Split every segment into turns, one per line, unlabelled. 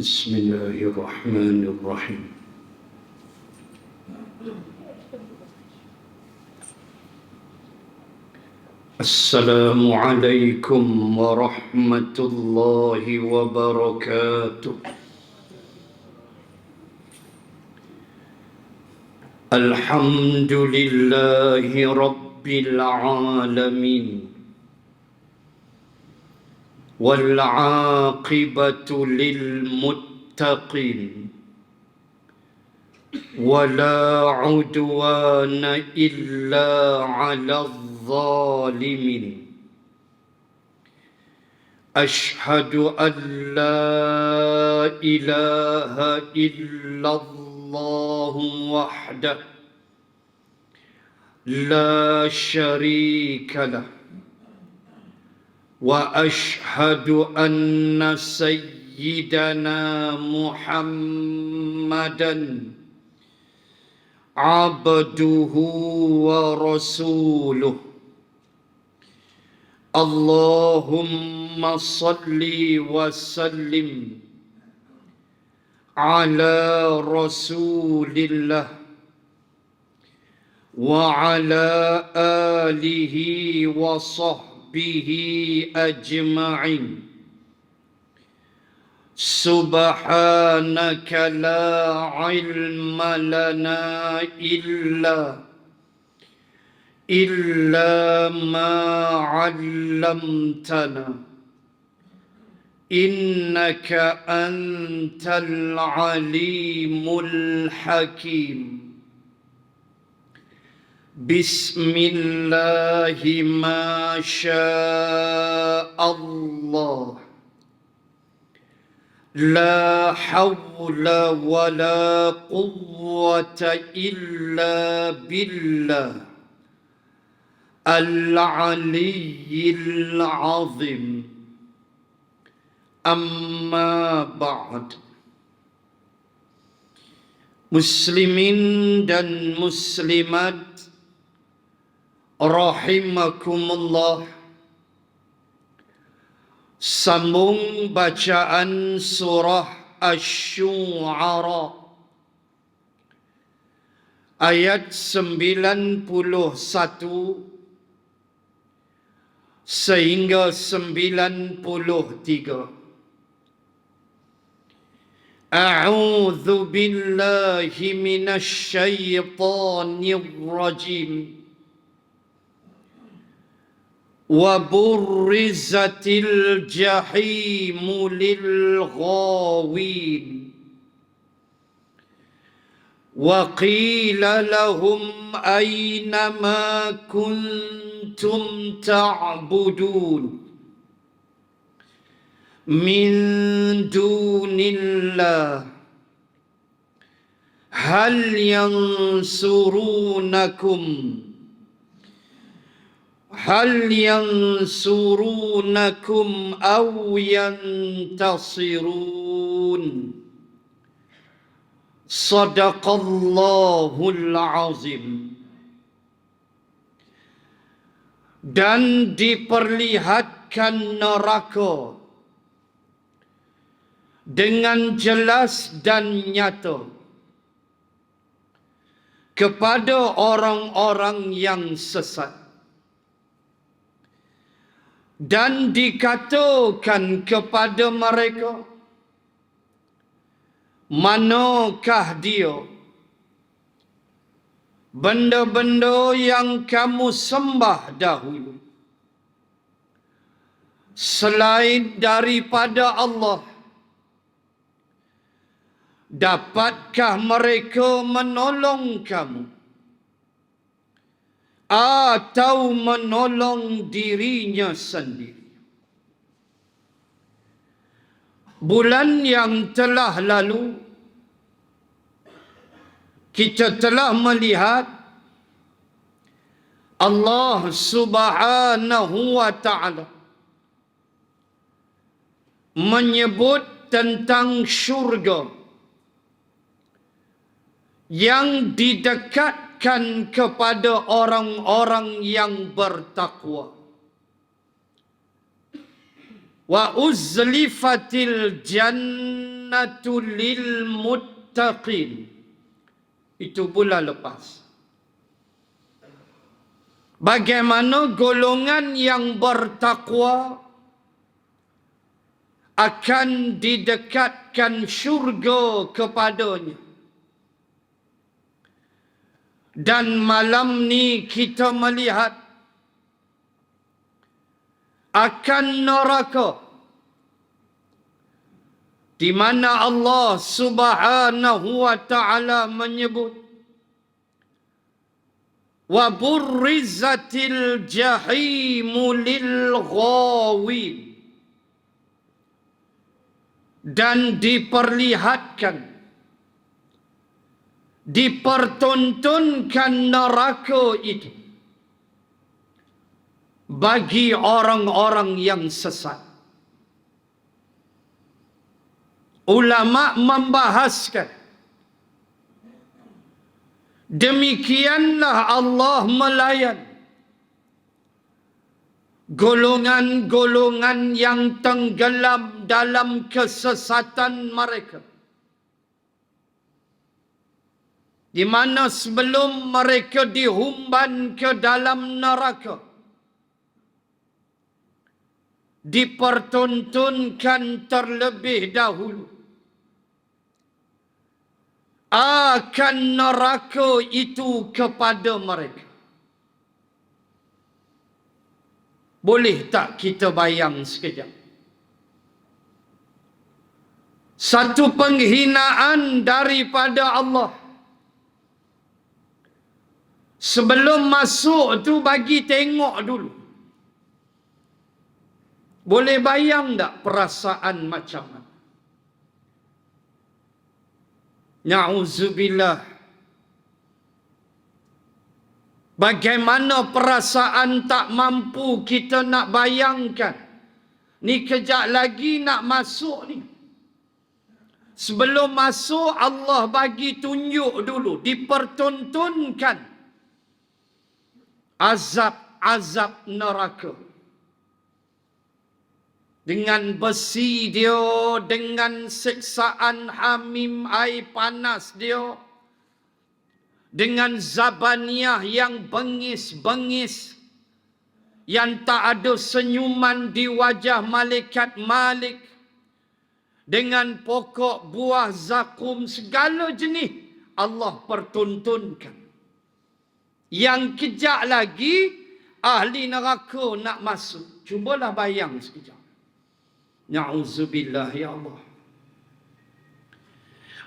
بسم الله الرحمن الرحيم. السلام عليكم ورحمة الله وبركاته. الحمد لله رب العالمين، والعاقبة للمتقين، ولا عدوان إلا على الظالمين. أشهد أن لا إله إلا الله وحده لا شريك له، وأشهد أن سيدنا محمدًا عبده ورسوله. اللهم صل وسلم على رسول الله وعلى آله وصحبه أجمعين. سبحانك لا علم لنا إلا ما علمتنا، إنك أنت العليم الحكيم. بسم الله ما شاء الله، لا حول ولا قوة إلا بالله العلي العظيم. أما بعد. Muslimin dan muslimat rahimakumullah, sambung bacaan surah Asy-Syu'ara ayat 91 sehingga 93. A'udzu billahi minasy syaithanir rajim. Wa burrizatil jahimu lil ghawin. Wa qila lahum ayna ma kuntum ta'budun min dunillah hal yansurunakum aw yantasirun. Sadaqallahul azim. Dan diperlihatkan neraka dengan jelas dan nyata kepada orang-orang yang sesat, dan dikatakan kepada mereka, manakah dia benda-benda yang kamu sembah dahulu selain daripada Allah? Dapatkah mereka menolong kamu atau menolong dirinya sendiri? Bulan yang telah lalu kita telah melihat Allah Subhanahu wa ta'ala menyebut tentang syurga yang didekatkan kepada orang-orang yang bertakwa. Wa uzlifatil jannatu lil muttaqin. Itu bulan lepas. Bagaimana golongan yang bertakwa akan didekatkan syurga kepadanya. Dan malam ni kita melihat akan neraka di mana Allah Subhanahu wa taala menyebut wa burrizatil jahimu lil ghawin, dan dipertontonkan neraka itu bagi orang-orang yang sesat. Ulama membahaskan, demikianlah Allah melayan golongan-golongan yang tenggelam dalam kesesatan mereka, di mana sebelum mereka dihumban ke dalam neraka, dipertontonkan terlebih dahulu akan neraka itu kepada mereka. Boleh tak kita bayang sekejap? Satu penghinaan daripada Allah. Sebelum masuk tu bagi tengok dulu. Boleh bayang tak perasaan macam mana? Na'udzubillah. Bagaimana perasaan tak mampu kita nak bayangkan. Ni kejap lagi nak masuk ni. Sebelum masuk Allah bagi tunjuk dulu. Dipertontonkan azab-azab neraka. Dengan besi dia, dengan siksaan hamim air panas dia, dengan zabaniyah yang bengis-bengis, yang tak ada senyuman di wajah malaikat Malik, dengan pokok buah zakum, segala jenis Allah pertontonkan. Yang kejap lagi ahli neraka nak masuk. Cubalah bayang sekejap. Na'udzubillah ya Allah.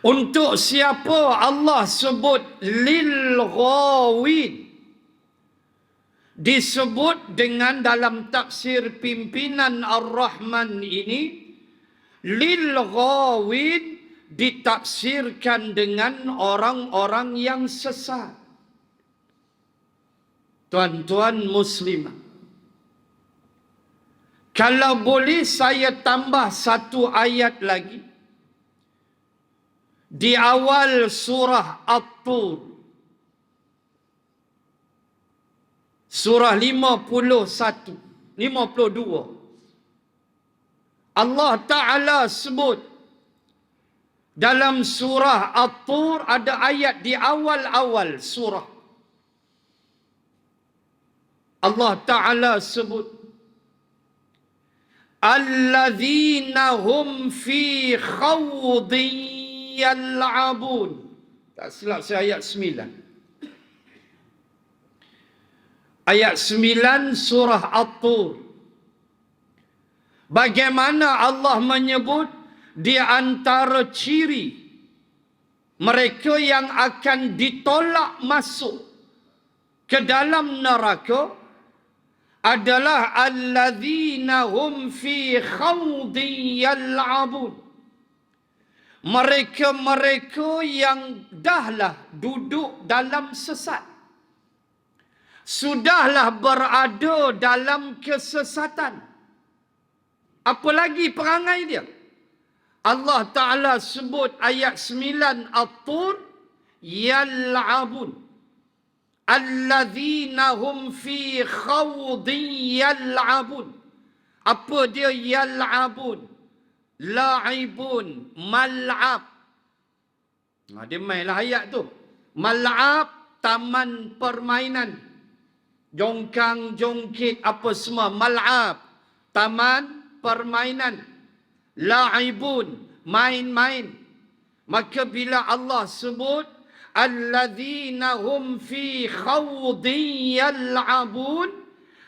Untuk siapa Allah sebut lil ghawin, disebut dengan dalam tafsir pimpinan Ar-Rahman ini, lil ghawin ditafsirkan dengan orang-orang yang sesat. Tuan-tuan muslimah, kalau boleh saya tambah satu ayat lagi. Di awal surah At-Tur. Surah 51, 52. Allah Ta'ala sebut. Dalam surah At-Tur ada ayat di awal-awal surah. Allah Ta'ala sebut. Alladzina hum fi khawdin yal'abun. Tak silap saya ayat 9. Ayat 9 surah At-Tur. Bagaimana Allah menyebut di antara ciri mereka yang akan ditolak masuk ke dalam neraka adalah alladzina hum fi khawdin yal'abun. Mereka-mereka yang dahlah duduk dalam sesat. Sudahlah berada dalam kesesatan. Apa lagi perangai dia? Allah Ta'ala sebut ayat 9 At-Tur, yal'abun. Alladzina hum fi khawdin yal'abun. Apa dia? Yal'abun, la'ibun, mal'ab. Dia mainlah ayat tu. Mal'ab, taman permainan. Jongkang, jongkit, apa semua. Mal'ab, taman permainan. La'ibun, main-main. Maka bila Allah sebut alladzina hum fi khawdin yal'abun,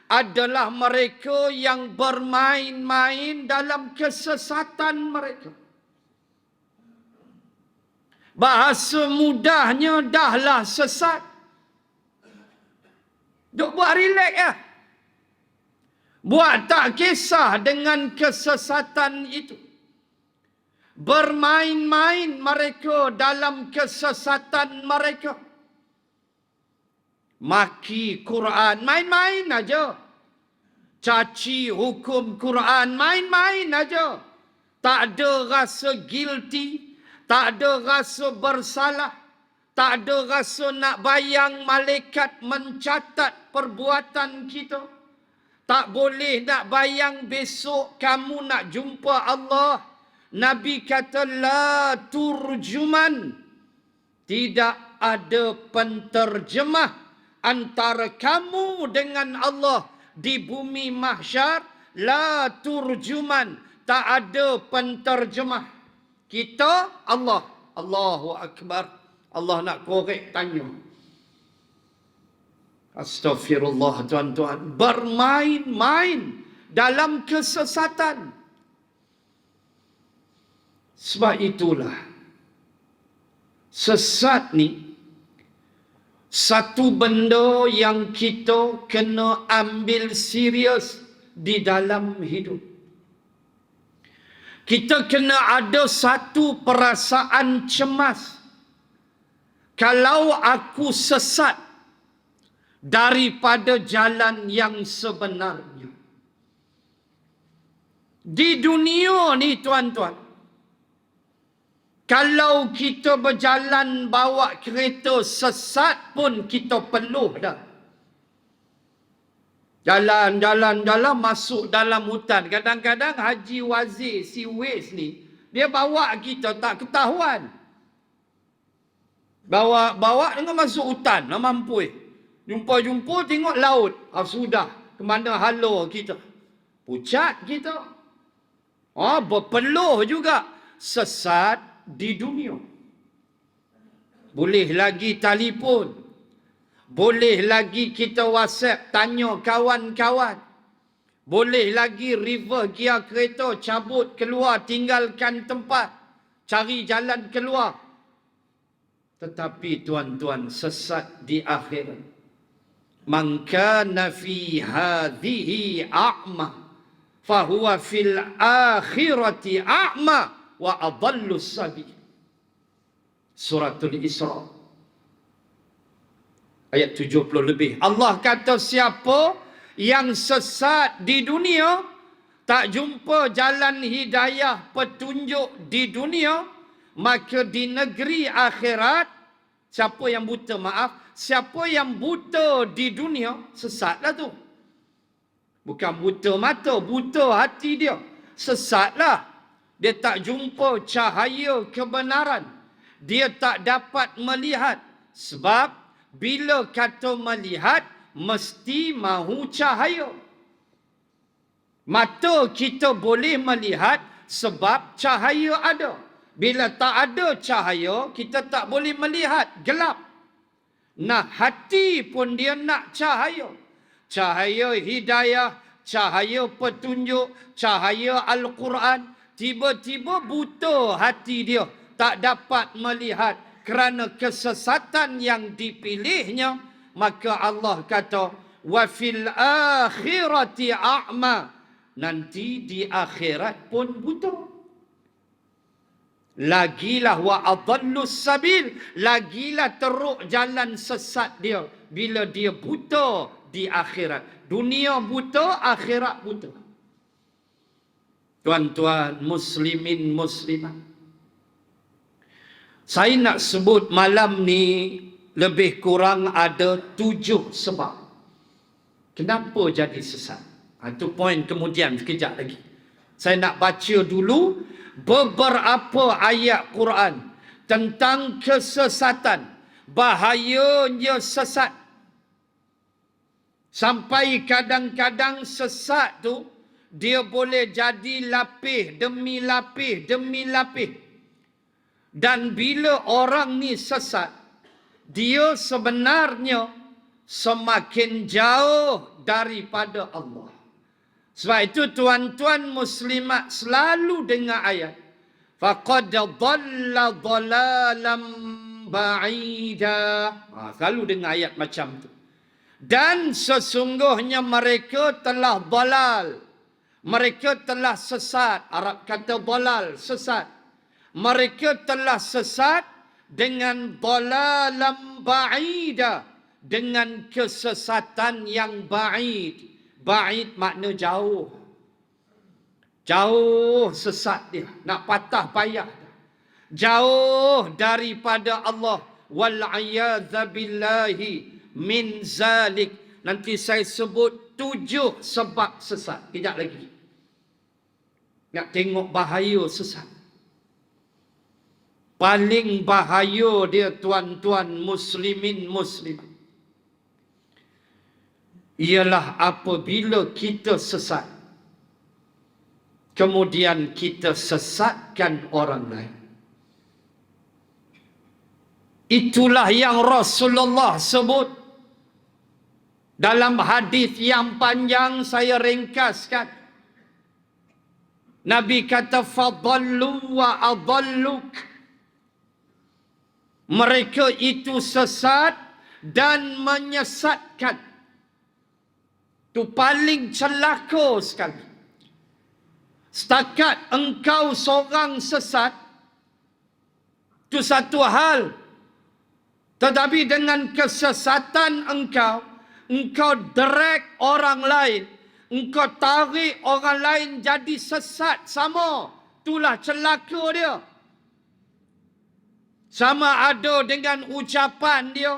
adalah mereka yang bermain-main dalam kesesatan mereka. Bahasa mudahnya, dahlah sesat. Duk buat relax ya. Buat tak kisah dengan kesesatan itu. Bermain-main mereka dalam kesesatan mereka. Maki Quran, main-main aja. Caci hukum Quran, main-main aja. Tak ada rasa guilty, tak ada rasa bersalah, tak ada rasa nak bayang malaikat mencatat perbuatan kita. Tak boleh nak bayang besok kamu nak jumpa Allah. Nabi kata la turjuman, tidak ada penterjemah antara kamu dengan Allah di bumi mahsyar. La turjuman, tak ada penterjemah. Kita Allah. Allahu Akbar. Allah nak korek tanya. Astaghfirullah tuan-tuan. Bermain-main dalam kesesatan. Sebab itulah sesat ni satu benda yang kita kena ambil serius di dalam hidup. Kita kena ada satu perasaan cemas. Kalau aku sesat daripada jalan yang sebenarnya. Di dunia ni tuan-tuan, kalau kita berjalan bawa kereta sesat pun kita peluh dah. Jalan masuk dalam hutan. Kadang-kadang Haji Wazir si Wes ni, dia bawa kita tak ketahuan. Bawa dengan masuk hutan, nak mampu. Jumpa tengok laut. Sudah, ke mana halo kita? Pucat kita. Berpeluh juga. Sesat di dunia. Boleh lagi telefon. Boleh lagi kita WhatsApp tanya kawan-kawan. Boleh lagi river gear kereta cabut keluar tinggalkan tempat. Cari jalan keluar. Tetapi tuan-tuan, sesat di akhirat. Man kana fi hadhihi a'ma fahuwa fil akhirati a'ma wa adallu sabil. Suratul Isra ayat 70 lebih. Allah kata siapa yang sesat di dunia, tak jumpa jalan hidayah petunjuk di dunia, maka di negeri akhirat, siapa yang buta, siapa yang buta di dunia, sesatlah tu. Bukan buta mata, buta hati dia. Sesatlah. Dia tak jumpa cahaya kebenaran. Dia tak dapat melihat. Sebab bila kata melihat, mesti mahu cahaya. Mata kita boleh melihat sebab cahaya ada. Bila tak ada cahaya, kita tak boleh melihat, gelap. Nah, hati pun dia nak cahaya. Cahaya hidayah, cahaya petunjuk, cahaya Al-Quran. Tiba-tiba buta hati dia, tak dapat melihat kerana kesesatan yang dipilihnya. Maka Allah kata, wa fil akhirati a'ma. Nanti di akhirat pun buta. Lagilah wa adallus sabil. Lagilah teruk jalan sesat dia bila dia buta di akhirat. Dunia buta, akhirat buta. Tuan-tuan muslimin muslimat, saya nak sebut malam ni lebih kurang ada 7 sebab kenapa jadi sesat. Itu poin kemudian sekejap lagi. Saya nak baca dulu beberapa ayat Quran tentang kesesatan, bahayanya sesat. Sampai kadang-kadang sesat tu dia boleh jadi lapis demi lapis demi lapis. Dan bila orang ni sesat, dia sebenarnya semakin jauh daripada Allah. Sebab itu tuan-tuan muslimat selalu dengar ayat faqad dhalla dhalalan ba'ida. Selalu dengar ayat macam tu. Dan sesungguhnya mereka telah dhalal. Mereka telah sesat. Arab kata dhalal, sesat. Mereka telah sesat dengan dhalalan ba'ida, dengan kesesatan yang ba'id. Ba'id makna jauh. Jauh sesat dia. Nak patah payah. Jauh daripada Allah. Wal'iyadha billahi min zalik. Nanti saya sebut 7 sebab sesat. Kejap lagi. Nak tengok bahaya sesat. Paling bahaya dia tuan-tuan muslimin muslim. Ialah apabila kita sesat, kemudian kita sesatkan orang lain. Itulah yang Rasulullah sebut dalam hadis yang panjang, saya ringkaskan. Nabi kata fadallu wa adalluk. Mereka itu sesat dan menyesatkan. Itu paling celaka sekali. Setakat engkau seorang sesat, itu satu hal. Tetapi dengan kesesatan engkau drag orang lain, engkau tarik orang lain jadi sesat sama. Itulah celaka dia. Sama ada dengan ucapan dia,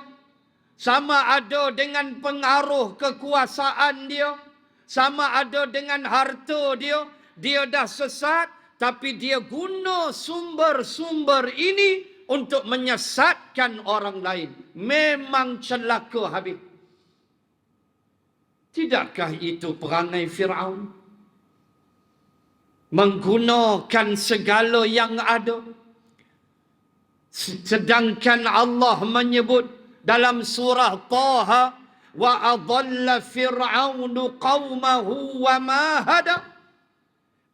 sama ada dengan pengaruh kekuasaan dia, sama ada dengan harta dia. Dia dah sesat, tapi dia guna sumber-sumber ini untuk menyesatkan orang lain. Memang celaka habis. Tidakkah itu perangai Fir'aun? Menggunakan segala yang ada. Sedangkan Allah menyebut dalam surah Taha, wa adalla fir'aunu qaumahu wa ma hada.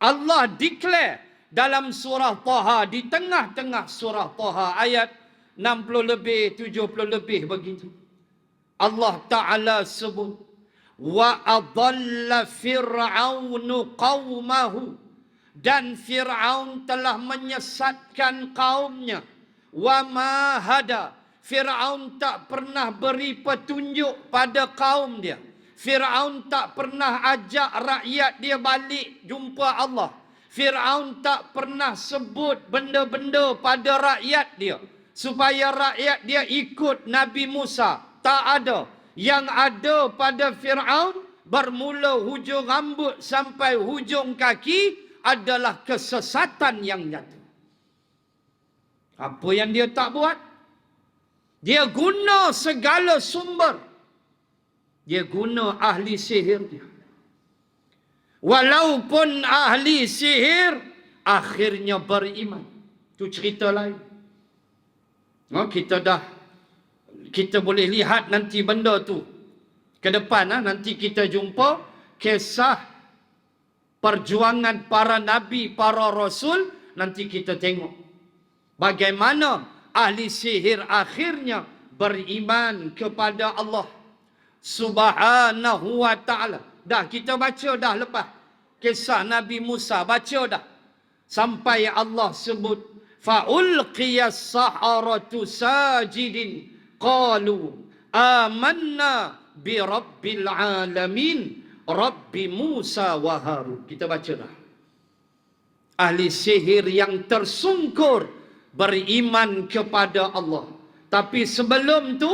Allah declare dalam surah Taha, di tengah-tengah surah Taha ayat 60 lebih 70 lebih begitu. Allah Ta'ala sebut wa adalla fir'aunu qaumahu, dan Fir'aun telah menyesatkan kaumnya. Wa ma hada, Fir'aun tak pernah beri petunjuk pada kaum dia. Fir'aun tak pernah ajak rakyat dia balik jumpa Allah. Fir'aun tak pernah sebut benda-benda pada rakyat dia supaya rakyat dia ikut Nabi Musa. Tak ada. Yang ada pada Fir'aun, bermula hujung rambut sampai hujung kaki, adalah kesesatan yang nyata. Apa yang dia tak buat? Dia guna segala sumber. Dia guna ahli sihir dia. Walaupun ahli sihir akhirnya beriman. Itu cerita lain. Kita boleh lihat nanti benda tu ke depan. Nanti kita jumpa kisah perjuangan para nabi, para rasul. Nanti kita tengok bagaimana ahli sihir akhirnya beriman kepada Allah Subhanahu wa ta'ala. Dah kita baca dah lepas kisah Nabi Musa, baca dah sampai Allah sebut fa'ulqiyas saharatu sajidin qalu amanna bi rabbil alamin rabbi Musa wa Harun. Kita baca dah. Ahli sihir yang tersungkur beriman kepada Allah. Tapi sebelum tu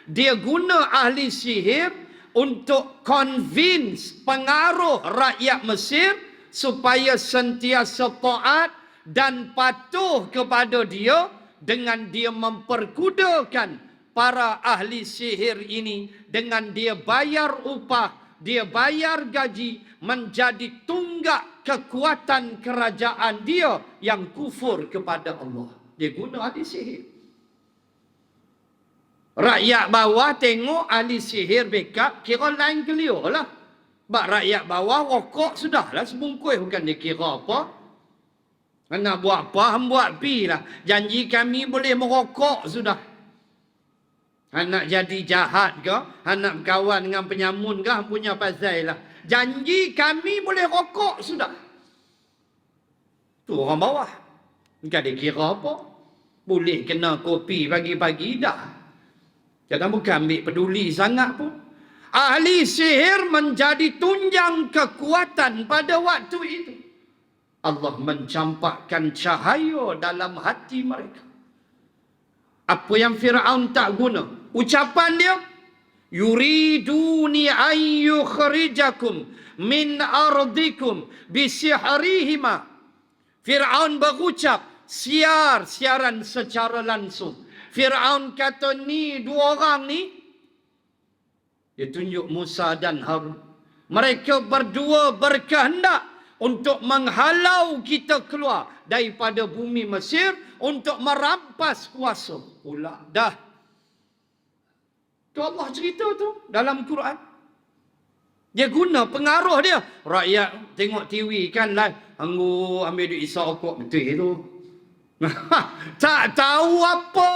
dia guna ahli sihir untuk convince, pengaruh rakyat Mesir supaya sentiasa taat dan patuh kepada dia dengan dia memperkudakan para ahli sihir ini, dengan dia bayar upah, dia bayar gaji, menjadi tunggak kekuatan kerajaan dia yang kufur kepada Allah. Dia guna ahli sihir. Rakyat bawah tengok ahli sihir backup, kira lain clear lah. Sebab rakyat bawah rokok sudahlah sebungkus, bukan dia kira apa. Nak buat apa, buat pi lah. Janji kami boleh merokok sudah. Nak jadi jahat ke, nak berkawan dengan penyamun ke, punya pasal lah. Janji kami boleh rokok sudah. Tu orang bawah. Bukan dia kira apa. Boleh kena kopi pagi-pagi dah. Kadang bukan ambil peduli sangat pun. Ahli sihir menjadi tunjang kekuatan pada waktu itu. Allah mencampakkan cahaya dalam hati mereka. Apa yang Fir'aun tak guna? Ucapan dia, yuriduni an yukhrijakum min ardikum bisihrihima. Fir'aun berucap, siaran secara langsung. Fir'aun kata, ni dua orang ni, dia tunjuk Musa dan Harun. Mereka berdua berkehendak untuk menghalau kita keluar daripada bumi Mesir untuk merampas kuasa. Pula dah. Tu Allah cerita tu dalam Quran. Dia guna pengaruh dia. Rakyat tengok TV kan live. Anggu ambil duit isap okok. Betul tu. Tak tahu apa.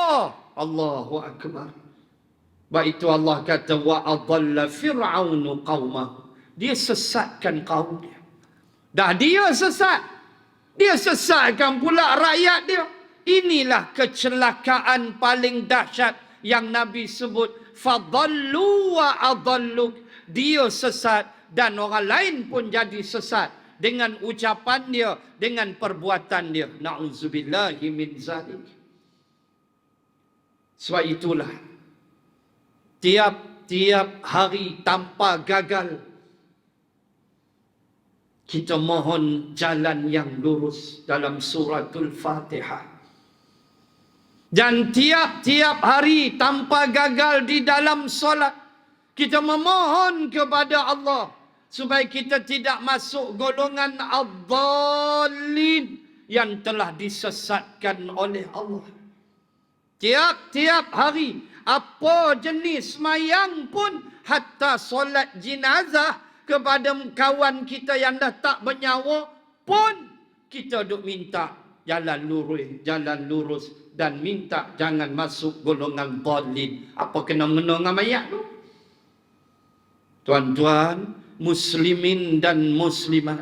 Allahu Akbar. Sebab itu Allah kata, wa adalla fir'aunu qawmah. Dia sesatkan kaum dia. Dah dia sesat. Dia sesatkan pula rakyat dia. Inilah kecelakaan paling dahsyat yang Nabi sebut. Fadallu wa adalluk. Dia sesat dan orang lain pun jadi sesat. Dengan ucapan dia, dengan perbuatan dia. Na'udzubillahi min zalik. Sebab itulah, tiap-tiap hari tanpa gagal, kita mohon jalan yang lurus dalam suratul Fatihah. Dan tiap-tiap hari tanpa gagal di dalam solat, kita memohon kepada Allah supaya kita tidak masuk golongan ad-dallin yang telah disesatkan oleh Allah. Tiap-tiap hari, apa jenis semayang pun, hatta solat jenazah kepada kawan kita yang dah tak bernyawa pun, kita duk minta jalan lurus dan minta jangan masuk golongan dallin. Apa kena-mena dengan mayat tu? Tuan-tuan, muslimin dan muslimat,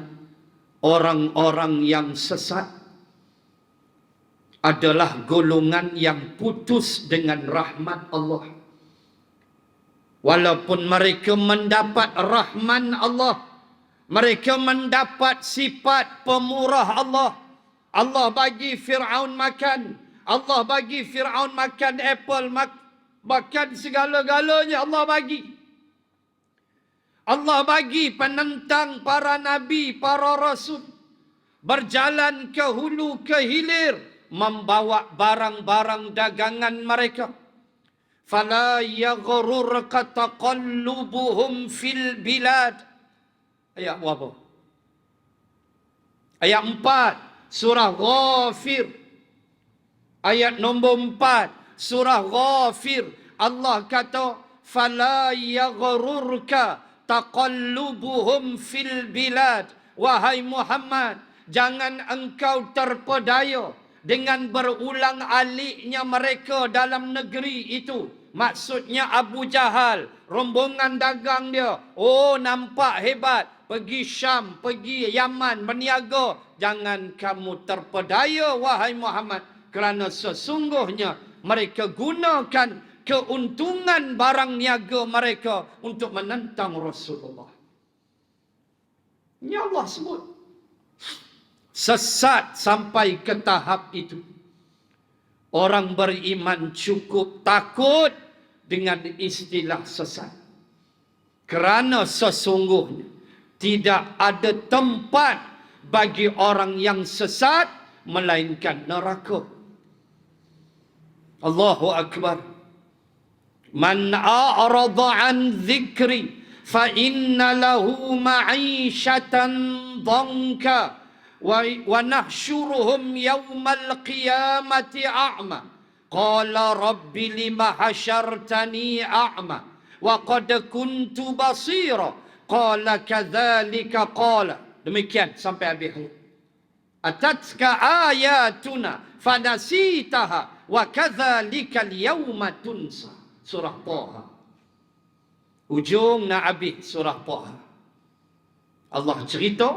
orang-orang yang sesat adalah golongan yang putus dengan rahmat Allah. Walaupun mereka mendapat rahman Allah, mereka mendapat sifat pemurah Allah. Allah bagi Fir'aun makan. Allah bagi Fir'aun makan apple, makan segala-galanya Allah bagi. Allah bagi penentang para nabi, para rasul, berjalan ke hulu ke hilir, membawa barang-barang dagangan mereka. Fala yaghrurka taqallubuhum fil bilad. Ayat berapa? Ayat 4 surah Ghafir. Ayat nombor 4 surah Ghafir. Allah kata, fala yaghrurka taqallubuhum fil bilad. Wahai Muhammad, jangan engkau terpedaya dengan berulang aliknya mereka dalam negeri itu. Maksudnya Abu Jahal, rombongan dagang dia. Oh, nampak hebat. Pergi Syam, pergi Yaman, berniaga. Jangan kamu terpedaya, wahai Muhammad. Kerana sesungguhnya mereka gunakan keuntungan barang niaga mereka untuk menentang Rasulullah. Ini Allah sebut. Sesat sampai ke tahap itu. Orang beriman cukup takut dengan istilah sesat. Kerana sesungguhnya tidak ada tempat bagi orang yang sesat melainkan neraka. Allahu Akbar. Man a'rada an dhikri fa inna lahu ma'ishatan dhanka wa nahsyuruhum yawmal qiyamati a'ma. Qala rabbi lima hasyartani a'ma wa qad kuntu basira. Qala kadzalika qala. Demikian sampai habis ayat. Atatka ayatuna fanasitaha wa kadzalika al-yawma tunsa. Surah Taha. Ujung nak habis surah Taha. Allah cerita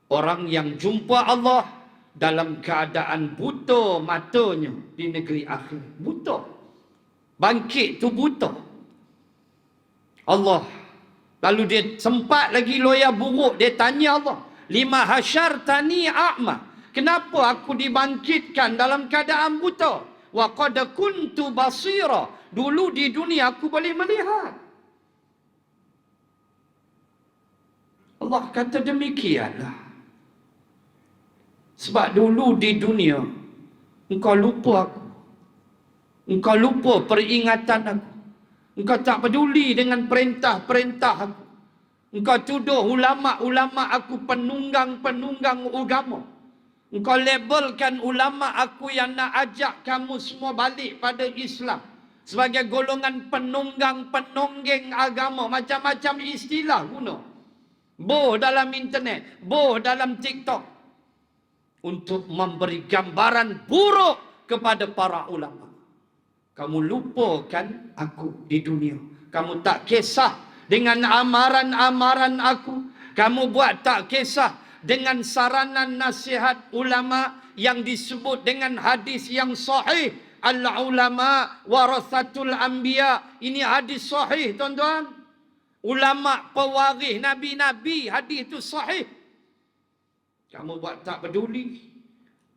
orang yang jumpa Allah dalam keadaan buta matanya di negeri akhir. Buta. Bangkit tu buta. Allah. Lalu dia sempat lagi loya buruk. Dia tanya Allah. Lima hasyartani a'ma. Kenapa aku dibangkitkan dalam keadaan buta? Wa qad kuntu basira. Dulu di dunia aku boleh melihat. Allah kata demikianlah. Sebab dulu di dunia engkau lupa aku. Engkau lupa peringatan aku. Engkau tak peduli dengan perintah-perintah aku. Engkau tuduh ulama-ulama aku penunggang-penunggang agama. Engkau labelkan ulama aku yang nak ajak kamu semua balik pada Islam sebagai golongan penunggang-penonggeng agama. Macam-macam istilah guna. Boh dalam internet, boh dalam TikTok. Untuk memberi gambaran buruk kepada para ulama. Kamu lupakan aku di dunia. Kamu tak kisah dengan amaran-amaran aku. Kamu buat tak kisah dengan saranan nasihat ulama yang disebut dengan hadis yang sahih. Al-ulama warathatul anbiya. Ini hadis sahih, tuan-tuan. Ulama pewaris nabi-nabi. Hadis itu sahih. Kamu buat tak peduli.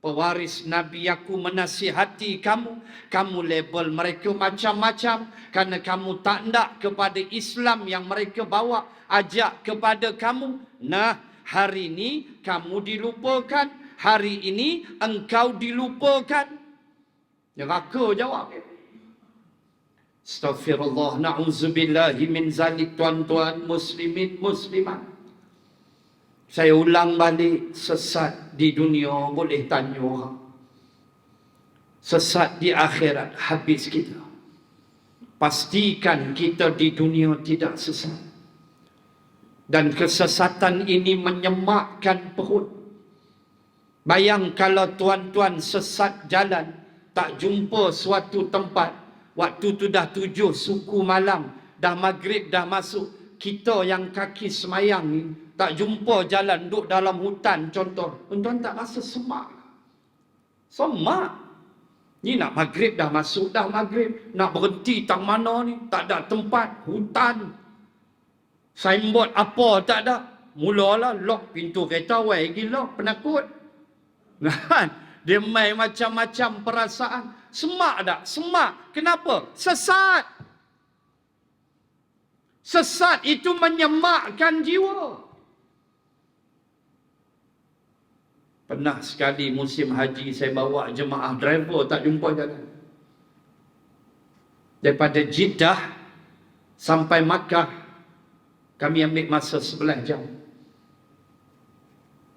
Pewaris Nabi aku menasihati kamu. Kamu label mereka macam-macam. Kerana kamu tak nak kepada Islam yang mereka bawa. Ajak kepada kamu. Nah, hari ini kamu dilupakan. Hari ini engkau dilupakan. Neraka jawab. Astaghfirullah. Na'udzubillahi min zalik, tuan-tuan muslimin muslimat. Saya ulang balik, sesat di dunia boleh tanya orang. Sesat di akhirat habis kita. Pastikan kita di dunia tidak sesat. Dan kesesatan ini menyemakkan perut. Bayang kalau tuan-tuan sesat jalan, tak jumpa suatu tempat. Waktu tu dah 7 suku malam, dah maghrib dah masuk. Kita yang kaki semayang ni, tak jumpa jalan, duduk dalam hutan contoh. Tuan-tuan tak rasa semak? Semak. Ni nak maghrib dah masuk dah maghrib. Nak berhenti tang mana ni? Tak ada tempat. Hutan. Signboard apa tak ada. Mulalah lock pintu kereta. Wai gila. Penakut. Dia main macam-macam perasaan. Semak tak? Semak. Kenapa? Sesat. Sesat itu menyemakkan jiwa. Pernah sekali musim haji saya bawa jemaah driver tak jumpa jalan. Daripada Jeddah sampai Makkah kami ambil masa 11 jam.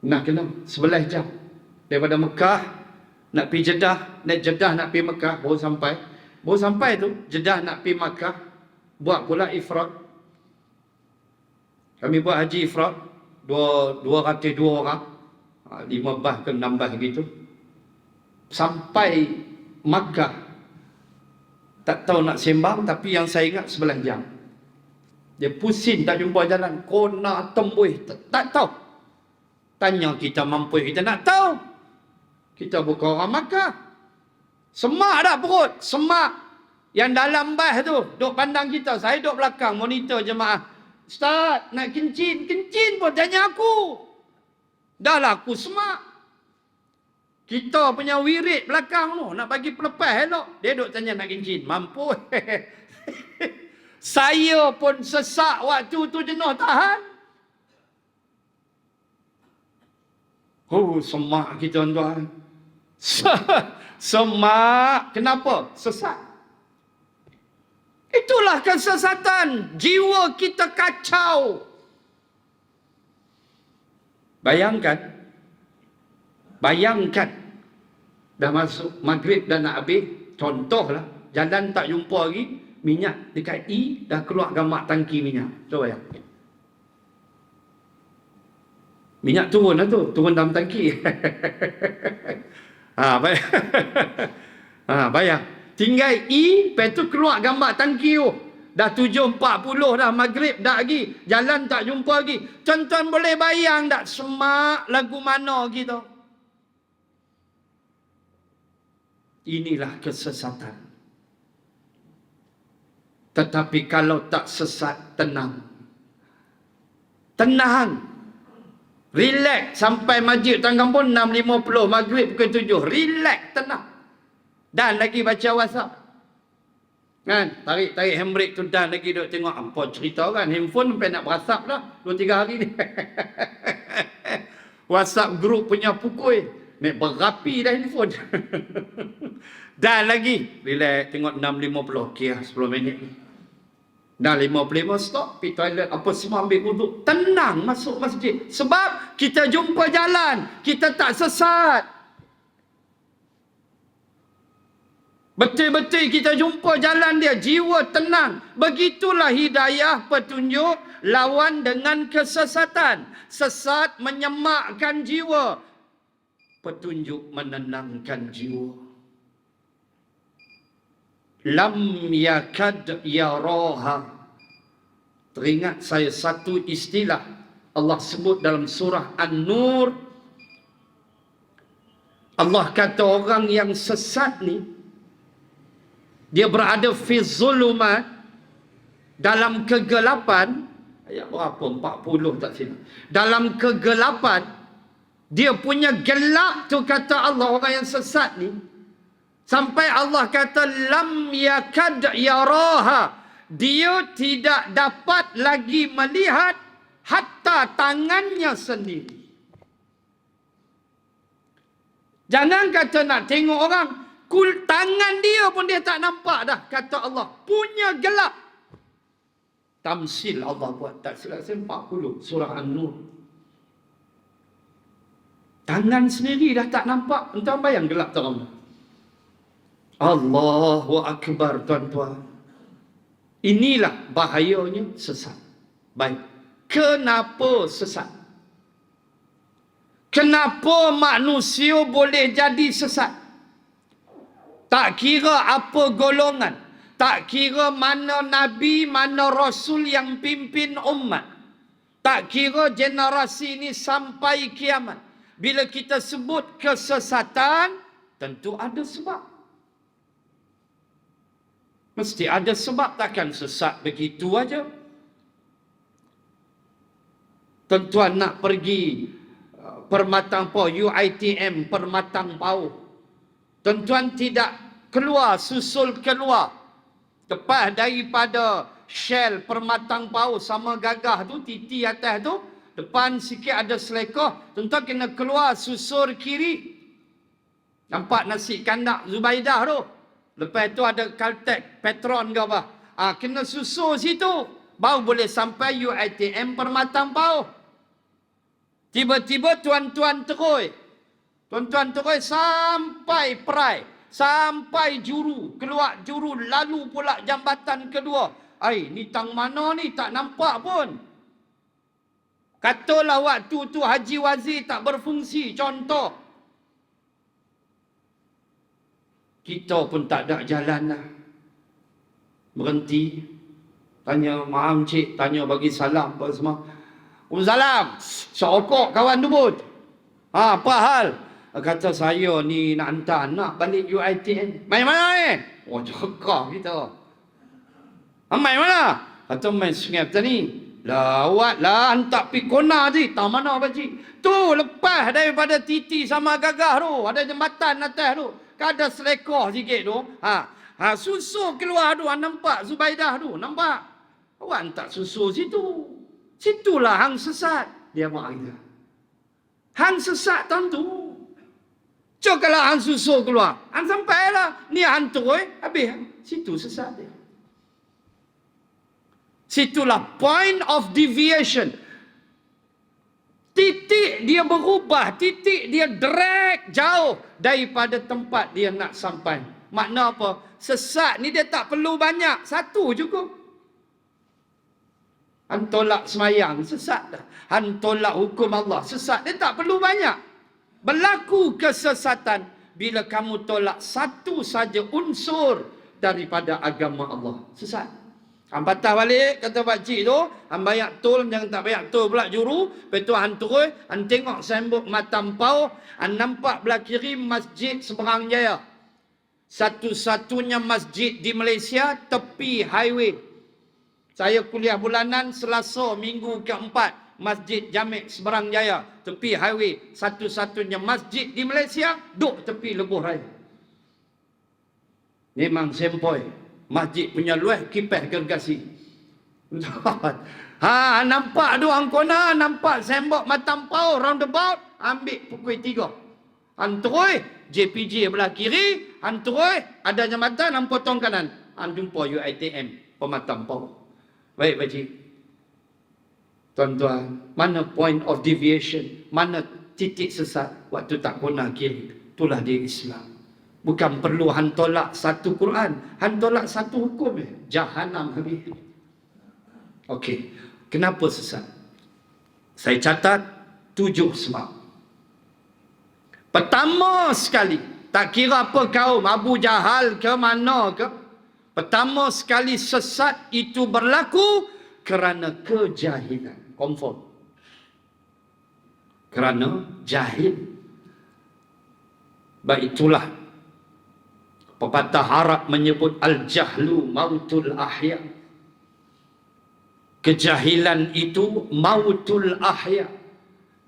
Nah kena 11 jam. Daripada Mekah nak pergi Jeddah, naik Jeddah nak pergi Mekah, baru sampai. Baru sampai tu Jeddah nak pergi Makkah, buat pula ifrad. Kami buat haji ifrad 202 orang. 15 ke 16 gitu. Sampai Makkah tak tahu nak sembang, tapi yang saya ingat 11 jam. Dia pusing tak jumpa jalan, kona tembus tak tahu. Tanya kita mampu, kita nak tahu. Kita bukan orang Makkah. Semak dah perut, semak. Yang dalam bas tu duk pandang kita. Saya duk belakang monitor jemaah. Ustaz nak kencing pun tanya aku. Dah lah aku semak. Kita punya wirid belakang tu nak bagi pelepas elok. Dia duk tanya nak kencing. Mampu. Saya pun sesak waktu tu jenuh tahan. Oh, semak kita tuan-tuan. Semak. Kenapa? Sesat. Itulah kesesatan. Jiwa kita kacau. Bayangkan. Dah masuk maghrib dah nak habis. Contohlah. Jalan tak jumpa lagi. Minyak dekat E. Dah keluar gambar tangki minyak. Cuba bayang. Minyak turun lah tu. Turun dalam tangki. Bayang. Bayang. Tinggal E, lepas tu keluar gambar tangki tu. Dah 7.40 dah, maghrib dah lagi. Jalan tak jumpa lagi. Tuan-tuan boleh bayang tak semak lagu mana kita? Inilah kesesatan. Tetapi kalau tak sesat, tenang. Tenang. Relax sampai masjid tanggang pun 6.50, maghrib pukul 7. Relax, tenang. Dan lagi baca WhatsApp. Kan? Tarik handbrake tu dan lagi duk tengok apa cerita kan. Handphone sampai nak WhatsApp dah 2-3 hari ni. WhatsApp group punya pukul. Mek berapi dah handphone. Dan lagi relax tengok 6.50. Okey 10 minit ni. Dah 55 stop, pergi toilet, apa semua ambil wuduk. Tenang masuk masjid. Sebab kita jumpa jalan. Kita tak sesat. Betul-betul kita jumpa jalan dia. Jiwa tenang. Begitulah hidayah petunjuk lawan dengan kesesatan. Sesat menyemakkan jiwa. Petunjuk menenangkan jiwa. Lam yakad yaraha. Teringat saya satu istilah Allah sebut dalam surah An-Nur. Allah kata orang yang sesat ni, dia berada fi zulumat, dalam kegelapan. Ayat berapa? 40 tak silap. Dalam kegelapan, dia punya gelap tu kata Allah orang yang sesat ni. Sampai Allah kata lam yakad yaraha. Dia tidak dapat lagi melihat hatta tangannya sendiri. Jangan kata nak tengok orang, tangan dia pun dia tak nampak dah, kata Allah. Punya gelap. Tamsil Allah buat, tak silap saya 40 surah An-Nur. Tangan sendiri dah tak nampak. Entah bayang gelap tak Allah. Allahu Akbar tuan-tuan. Inilah bahayanya sesat. Baik. Kenapa sesat? Kenapa manusia boleh jadi sesat? Tak kira apa golongan. Tak kira mana Nabi, mana Rasul yang pimpin umat. Tak kira generasi ini sampai kiamat. Bila kita sebut kesesatan, tentu ada sebab. Mesti ada sebab, takkan sesat begitu aja. Tuan-tuan nak pergi Permatang Pau, UiTM Permatang Pau. Tuan-tuan tidak keluar, susul keluar. Tepat daripada Shell Permatang Pau sama Gagah tu, titi atas tu, depan sikit ada selekoh. Tuan-tuan kena keluar, susur kiri. Nampak nasi kandak Zubaidah tu. Lepas tu ada Caltech, Petron ke apa. Kena susul situ. Baru boleh sampai UiTM Permatang Pau. Tiba-tiba tuan-tuan terus. Tuan-tuan terus sampai Perai. Sampai Juru. Keluar Juru. Lalu pula jambatan kedua. Ni tang mana ni? Tak nampak pun. Katalah waktu tu Haji Wazir tak berfungsi. Contoh. Kita pun tak ada jalan lah. Berhenti. Tanya maaf cik. Tanya bagi salam apa semua. Salam. Sokok kawan tu pun. Apa hal? Kata saya ni nak hantar anak balik UiTM. Main mana ni? Cakap kita. Main mana? Kata main Sungai Petani. Lawat lah hantar pergi Kona je. Tak mana pakcik? Tu lepas daripada titi sama Gagah tu. Ada jembatan atas tu. Ada selekoh sikit tu. Susu keluar tu. Nampak Zubaidah tu. Nampak? Awak tak susu situ. Situlah hang sesat. Dia mak kita. Hang sesat tentu. Cuk kalau hang susu keluar. Hang sampailah. Ni hang terus. Habis. Situ sesat dia. Situlah point of deviation. Titik dia berubah. Titik dia drag jauh daripada tempat dia nak sampai. Makna apa? Sesat ni dia tak perlu banyak. Satu cukup. Han tolak semayang, sesat dah. Han tolak hukum Allah, sesat. Dia tak perlu banyak. Berlaku kesesatan bila kamu tolak satu saja unsur daripada agama Allah. Sesat. Han patah balik, kata pakcik tu, han bayak tol, jangan tak bayak tol pula juru. Lepas tu han terus, han tengok sembok Matampau, han nampak belah kiri masjid Seberang Jaya. Satu-satunya masjid di Malaysia tepi highway. Saya kuliah bulanan Selasa minggu keempat Masjid Jamek Seberang Jaya tepi highway, satu-satunya masjid di Malaysia duk tepi lebuh raya. Memang sempoi masjid punya luas kipas gergasi. Nampak tu angkona, nampak sembok Matampau roundabout, ambil pukul 3. Terus JPJ belah kiri, terus ada jambatan, potong kanan. Jumpa UiTM Pematampau. Baik pakcik. Tuan-tuan, mana point of deviation? Mana titik sesat? Waktu tak guna kiri. Itulah dia Islam. Bukan perlu han tolak satu Quran. Han tolak satu hukum. Jahannam habis. Okey. Kenapa sesat? Saya catat 7 sebab. Pertama sekali, tak kira apa kaum, Abu Jahal ke mana ke, pertama sekali sesat itu berlaku kerana kejahilan. Confirm. Kerana jahil. Baik itulah pepatah Arab menyebut al-jahlu mautul ahya. Kejahilan itu mautul ahya.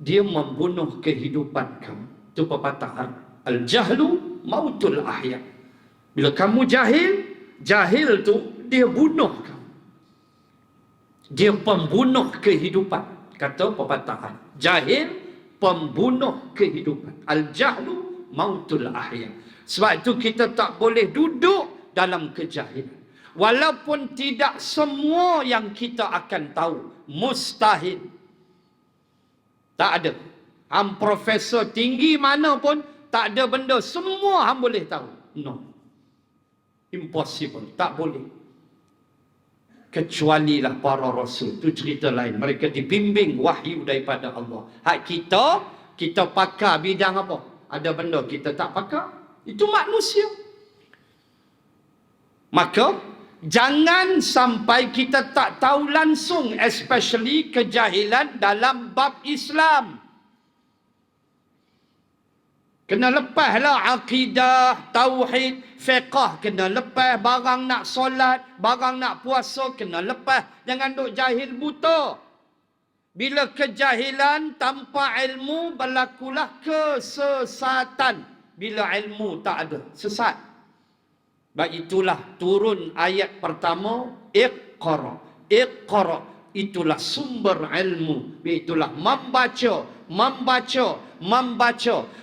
Dia membunuh kehidupan kamu. Itu pepatah Arab. Al-jahlu mautul ahya. Bila kamu jahil tu dia bunuh kamu. Dia pembunuh kehidupan. Kata pepatah Arab. Jahil pembunuh kehidupan. Al-jahlu mautul ahya. Sebab itu kita tak boleh duduk dalam kejahilan. Walaupun tidak semua yang kita akan tahu. Mustahil. Tak ada. Profesor tinggi mana pun tak ada benda semua hang boleh tahu. No. Impossible. Tak boleh. Kecualilah para rasul. Itu cerita lain. Mereka dibimbing wahyu daripada Allah. Hak kita pakar bidang apa? Ada benda kita tak pakar. Itu manusia. Maka jangan sampai kita tak tahu langsung, especially kejahilan dalam bab Islam. Kena lepaslah akidah, tauhid, fiqah. Kena lepas barang nak solat, barang nak puasa. Kena lepas. Jangan duk jahil buta. Bila kejahilan tanpa ilmu, berlakulah kesesatan. Bila ilmu tak ada, sesat. Baik itulah turun ayat pertama, Iqra. Iqra. Itulah sumber ilmu. Itulah membaca.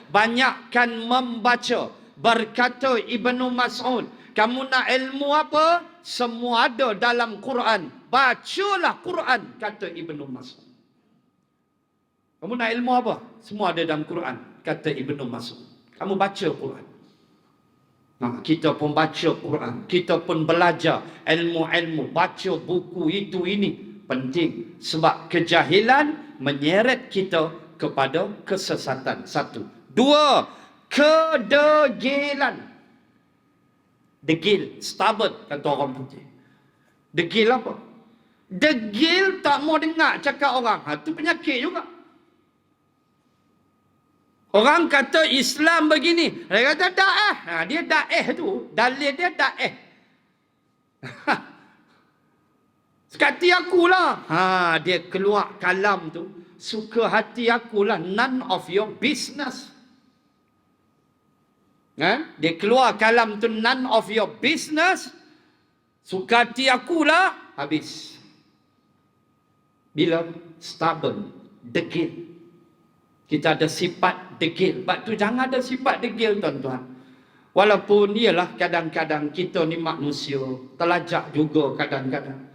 Banyakkan membaca. Berkata Ibnu Mas'ud, kamu nak ilmu apa? Semua ada dalam Quran. Bacalah Quran, kata Ibnu Mas'ud. Kamu nak ilmu apa? Semua ada dalam Quran, kata Ibnu Mas'ud. Kamu baca Quran. Kita pun baca Quran. Kita pun belajar ilmu-ilmu. Baca buku itu ini. Penting. Sebab kejahilan menyeret kita kepada kesesatan. 1. 2. Kedegilan. Degil. Stubborn, kata orang putih. Degil apa? Degil tak mau dengar cakap orang. Itu penyakit juga. Orang kata Islam begini. Dia kata da'ah. Dia da'ah tu. Dalil dia da'ah. Sekati akulah. Dia keluar kalam tu. Suka hati akulah. None of your business. Dia keluar kalam tu. None of your business. Suka hati akulah. Habis. Bila stubborn, degil. Kita ada sifat degil. Sebab tu jangan ada sifat degil, tuan-tuan. Walaupun ialah kadang-kadang kita ni manusia, terlajak juga kadang-kadang.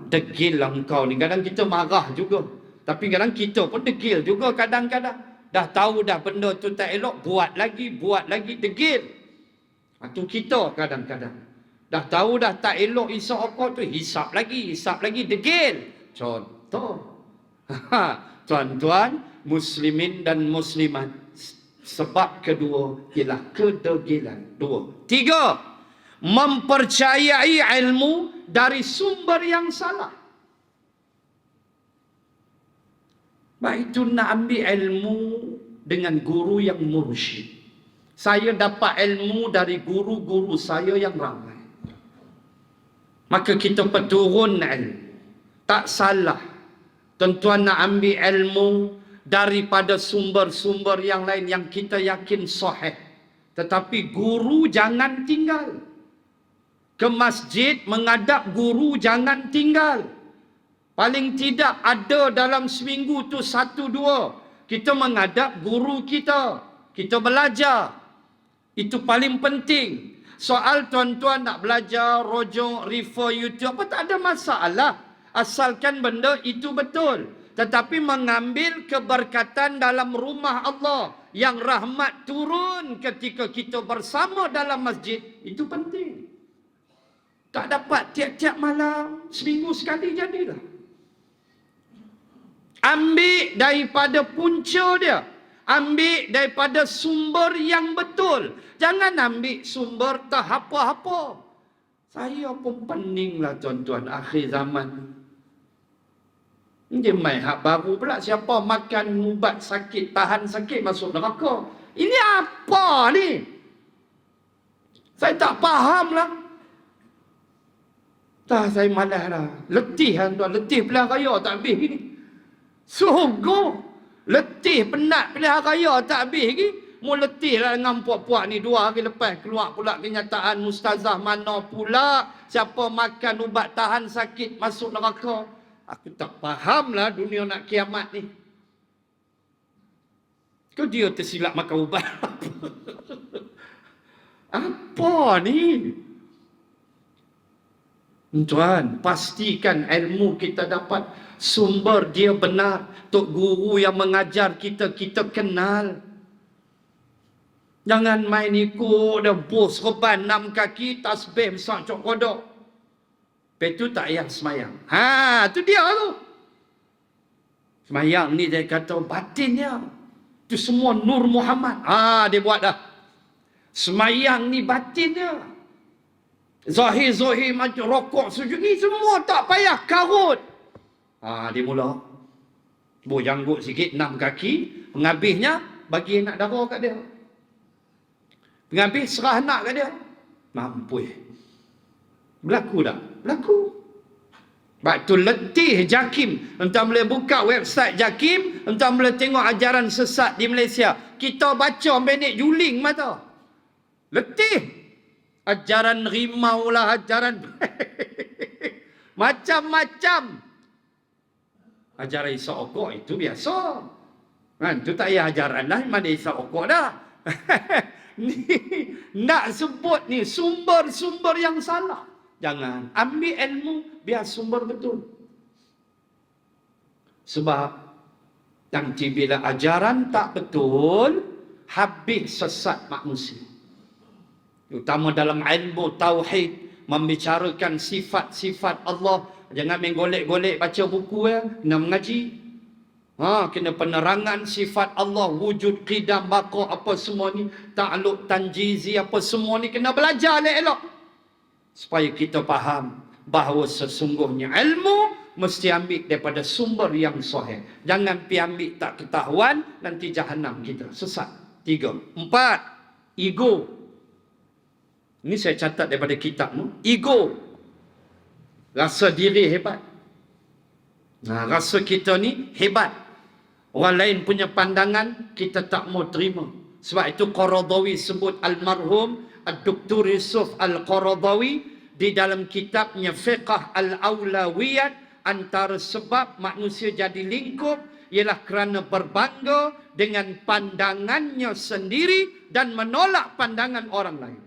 Degil lah engkau ni. Kadang kita marah juga. Tapi kadang kita pun degil juga kadang-kadang. Dah tahu dah benda tu tak elok, buat lagi, degil. Itu kita kadang-kadang. Dah tahu dah tak elok isap apa tu, hisap lagi, degil. Contoh. Tuan-tuan, muslimin dan muslimat. Sebab kedua ialah kedegilan. 2. 3. Mempercayai ilmu dari sumber yang salah. Baik itu nak ambil ilmu dengan guru yang mursyid. Saya dapat ilmu dari guru-guru saya yang ramai. Maka kita perturun ilmu. Tak salah. Tuan-tuan nak ambil ilmu daripada sumber-sumber yang lain yang kita yakin sahih. Tetapi guru jangan tinggal. Ke masjid menghadap guru jangan tinggal. Paling tidak ada dalam seminggu tu 1-2 kita menghadap guru kita. Kita belajar. Itu paling penting. Soal tuan-tuan nak belajar, rojok, refer YouTube, apa tak ada masalah. Asalkan benda itu betul. Tetapi mengambil keberkatan dalam rumah Allah yang rahmat turun ketika kita bersama dalam masjid, itu penting. Tak dapat tiap-tiap malam, seminggu sekali jadilah. Ambil daripada punca dia. Ambil daripada sumber yang betul. Jangan ambil sumber tak apa-apa. Saya pun peninglah tuan-tuan akhir zaman. Dia main hak baru pula. Siapa makan ubat sakit, tahan sakit, masuk neraka. Ini apa ni? Saya tak faham lah. Dah saya malas lah. Letih kan tuan. Letih pilihan raya tak habis gini. Sungguh. Letih penat pilihan raya tak habis lagi. Mu letih lah dengan puak-puak ni. 2 hari lepas keluar pula kenyataan mustazah mana pula. Siapa makan ubat tahan sakit masuk neraka. Aku tak faham lah dunia nak kiamat ni. Kau dia tersilap makan ubat. Apa ni? Tuan, pastikan ilmu kita dapat sumber dia benar. Tok guru yang mengajar kita, kita kenal. Jangan main ikut dah bos reban 6 kaki, tasbih besar cok kodok. Lepas tu tak payah semayang. Tu dia tu. Semayang ni dia kata batinnya. Itu semua Nur Muhammad. Dia buat dah. Semayang ni batinnya. Zahir-zahir macam rokok sujud ni semua tak payah karut. Dia mula. Janggut sikit 6 kaki. Penghabisnya bagi anak dara kat dia. Penghabis serah anak kat dia. Mampu. Berlaku tak? Berlaku. Sebab tu letih JAKIM. Entah boleh buka website JAKIM, entah boleh tengok ajaran sesat di Malaysia. Kita baca pendek juling mata. Letih. Ajaran rimau lah, ajaran macam-macam. Ajaran isap okok itu biasa. Kan, tu tak payah ajaran lah, mana isap okok dah. Ni nak sebut ni sumber-sumber yang salah. Jangan. Ambil ilmu biar sumber betul. Sebab nanti bila ajaran tak betul, habis sesat manusia. Utama dalam ilmu tauhid, membicarakan sifat-sifat Allah. Jangan main golek-golek baca buku ya, kena mengaji. Kena penerangan sifat Allah, wujud, qidam, baqa, apa semua ni, ta'alluq, tanjizi, apa semua ni kena belajar elok-elok. Supaya kita faham bahawa sesungguhnya ilmu mesti ambil daripada sumber yang sahih. Jangan pi ambil tak ketahuan, nanti jahanam kita. Sesat. 3. 4. Ego. Ini saya catat daripada kitab. Ego. Rasa diri hebat. Rasa kita ni hebat. Orang lain punya pandangan, kita tak mau terima. Sebab itu Qaradawi sebut almarhum Dr. Yusuf Al-Qaradawi di dalam kitabnya Fiqh Al-Awlawiyat antara sebab manusia jadi lingkup ialah kerana berbangga dengan pandangannya sendiri dan menolak pandangan orang lain.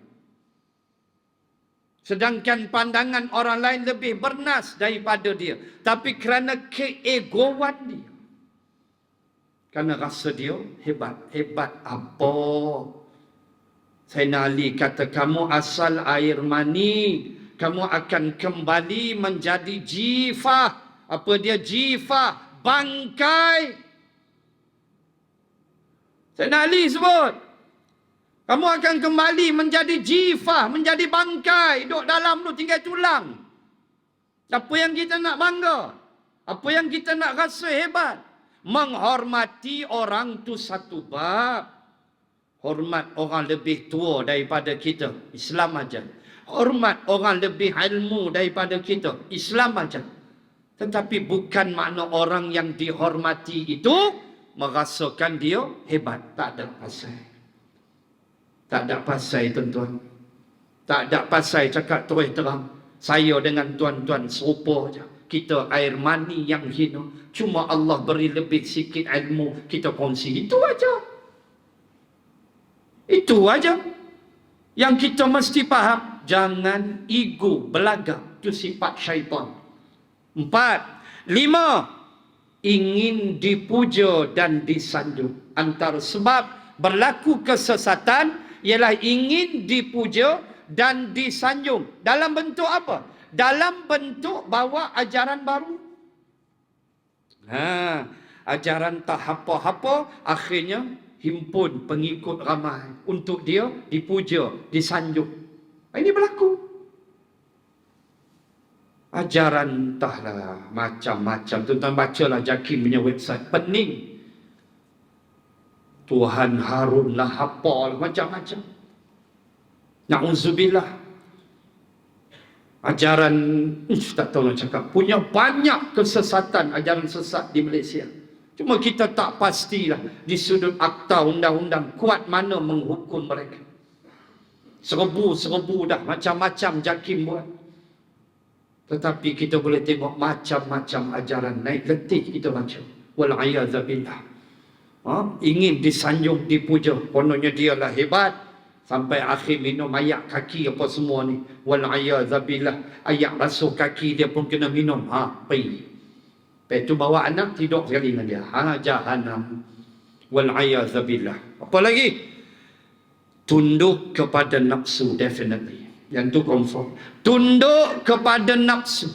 Sedangkan pandangan orang lain lebih bernas daripada dia. Tapi kerana keegoan dia. Kerana rasa dia hebat. Hebat apa? Sayyidina Ali kata, kamu asal air mani. Kamu akan kembali menjadi jifah. Apa dia jifah? Bangkai. Sayyidina Ali sebut. Kamu akan kembali menjadi jifah, menjadi bangkai. Duduk dalam tu tinggal tulang. Apa yang kita nak bangga? Apa yang kita nak rasa hebat? Menghormati orang tu satu bab. Hormat orang lebih tua daripada kita. Islam aja. Hormat orang lebih ilmu daripada kita. Islam aja. Tetapi bukan makna orang yang dihormati itu merasakan dia hebat. Tak ada pasal. Tak ada pasal, tuan-tuan. Tak ada pasal cakap terus terang. Saya dengan tuan-tuan serupa saja. Kita air mani yang hina. Cuma Allah beri lebih sikit ilmu. Kita kongsi. Itu aja. Itu aja. Yang kita mesti faham. Jangan ego belagak. Itu sifat syaitan. 4. 5. Ingin dipuja dan disanjung. Antara sebab berlaku kesesatan ialah ingin dipuja dan disanjung. Dalam bentuk apa? Dalam bentuk bawa ajaran baru. Ajaran tak apa-apa, akhirnya himpun pengikut ramai. Untuk dia dipuja, disanjung. Ini berlaku. Ajaran entahlah macam-macam. Tuan-tuan bacalah Jakim punya website. Pening. Tuhan Harun lah apa macam-macam. Na'udzubillah. Ajaran tak tahu nak cakap. Punya banyak kesesatan ajaran sesat di Malaysia. Cuma kita tak pastilah di sudut akta undang-undang kuat mana menghukum mereka. Serbu-serbu dah macam-macam Jakim buat. Tetapi kita boleh tengok macam-macam ajaran naik letih kita baca. Wal'iyadzabillah. Ingin disanjung, dipuja. Kononnya dia lah hebat. Sampai akhir minum ayak kaki apa semua ni. Wal'iyadzabillah. Ayak basuh kaki dia pun kena minum. Pergi. Lepas tu bawa anak tidur sekali dengan dia. Jahanam. Wal'iyadzabillah. Apa lagi? Tunduk kepada nafsu. Definitely. Yang tu confirm. Tunduk kepada nafsu.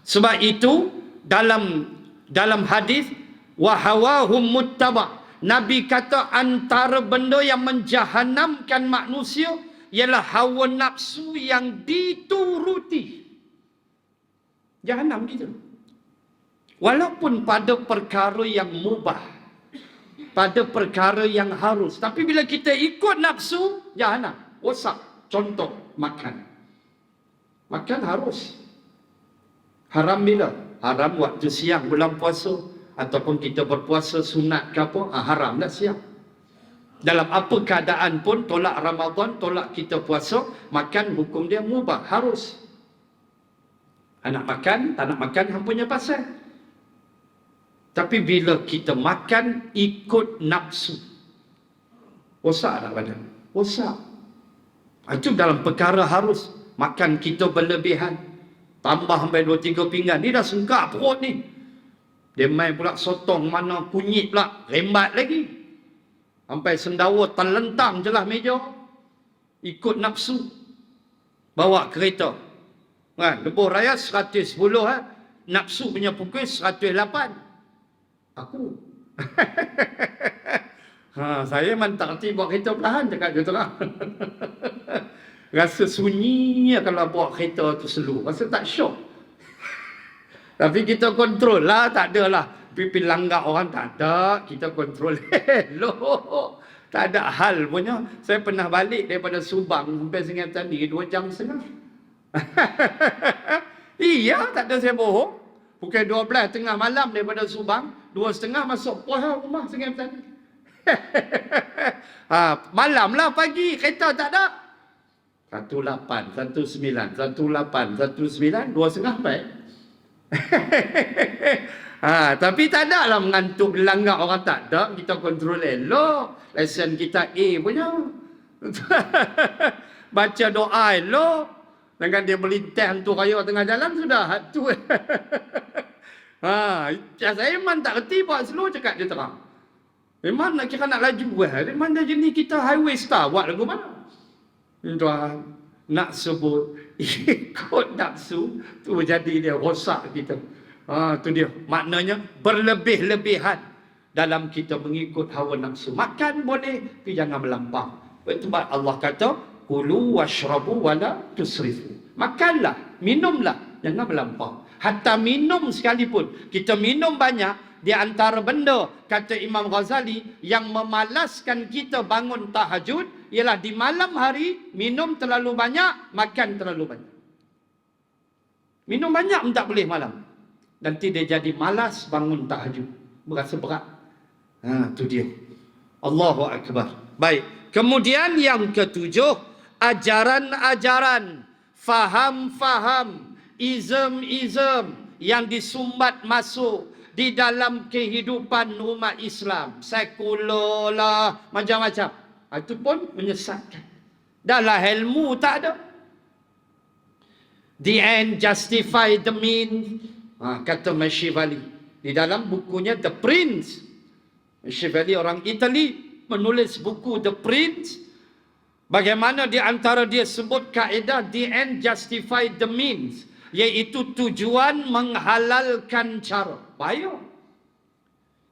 Sebab itu dalam hadis wahawahum muttaba'. Nabi kata antara benda yang menjahanamkan manusia ialah hawa nafsu yang dituruti. Jahanam gitu. Walaupun pada perkara yang mubah, pada perkara yang harus, tapi bila kita ikut nafsu, jahanam. Rosak. Contoh, makan. Makan harus. Haram bila? Haram waktu siang bulan puasa. Ataupun kita berpuasa sunat ke apa, haram dah siap. Dalam apa keadaan pun, tolak Ramadan, tolak kita puasa, makan hukum dia mubah, harus. Nak makan, tak nak makan, hang punya pasal. Tapi bila kita makan, ikut nafsu. Rosak tak badan? Rosak. Itu dalam perkara harus. Makan kita berlebihan. Tambah sampai 2-3 pinggan. Ni dah sengkak perut ni. Dia main pula sotong mana kunyit pula. Rembat lagi. Sampai sendawa terlentang je lah meja. Ikut nafsu. Bawa kereta. Lebuh raya 110 Nafsu punya pukul 108. Aku. Saya memang tak kerti bawa kereta perlahan cakap je terang. Rasa sunyi kalau bawa kereta tu slow. Rasa tak syok. Tapi kita kontrol lah, tak ada lah. Pipi langgar orang tak ada, kita kontrol. Hello. Tak ada hal punya. Saya pernah balik daripada Subang sampai Sungai Petani 2 jam setengah. Iya, tak ada saya bohong. Pukul 12 tengah malam daripada Subang, 2.30 masuk rumah Sungai Petani. Malam lah pagi, kereta tak ada. 18, 19, 18, 19, 2.30 baik. Tapi tak ada lah mengantuk langgar orang, tak ada. Kita kontrol elok. Lesson kita A punya. Baca doa elok. Dengan dia melintas hantu raya tengah jalan sudah. Tu. Saya memang tak kerti buat slow cakap dia terang. Memang nak kira nak laju. Memang dah jenis kita highway star. Buat lagu mana? Tuan, nak sebut ikut nafsu tu jadi dia rosak kita. Tu dia maknanya berlebih-lebihan dalam kita mengikut hawa nafsu. Makan boleh tapi jangan melampau. Sebab Allah kata kulu washrabu wala tusrifu. Makanlah, minumlah, jangan melampau. Hatta minum sekalipun kita minum banyak, di antara benda kata Imam Ghazali yang memalaskan kita bangun tahajud ialah di malam hari minum terlalu banyak, makan terlalu banyak. Minum banyak pun tak boleh malam. Nanti dia jadi malas bangun tahajud. Berasa berat. Tu dia. Allahu Akbar. Baik. Kemudian yang ketujuh, ajaran-ajaran, faham-faham, ism-ism yang disumbat masuk di dalam kehidupan umat Islam. Sekular lah, macam-macam. Itu pun menyesatkan. Dahlah ilmu tak ada. The end justify the means. Kata Machiavelli. Di dalam bukunya The Prince. Machiavelli orang Itali menulis buku The Prince. Bagaimana di antara dia sebut kaedah the end justify the means. Iaitu tujuan menghalalkan cara. Bahaya.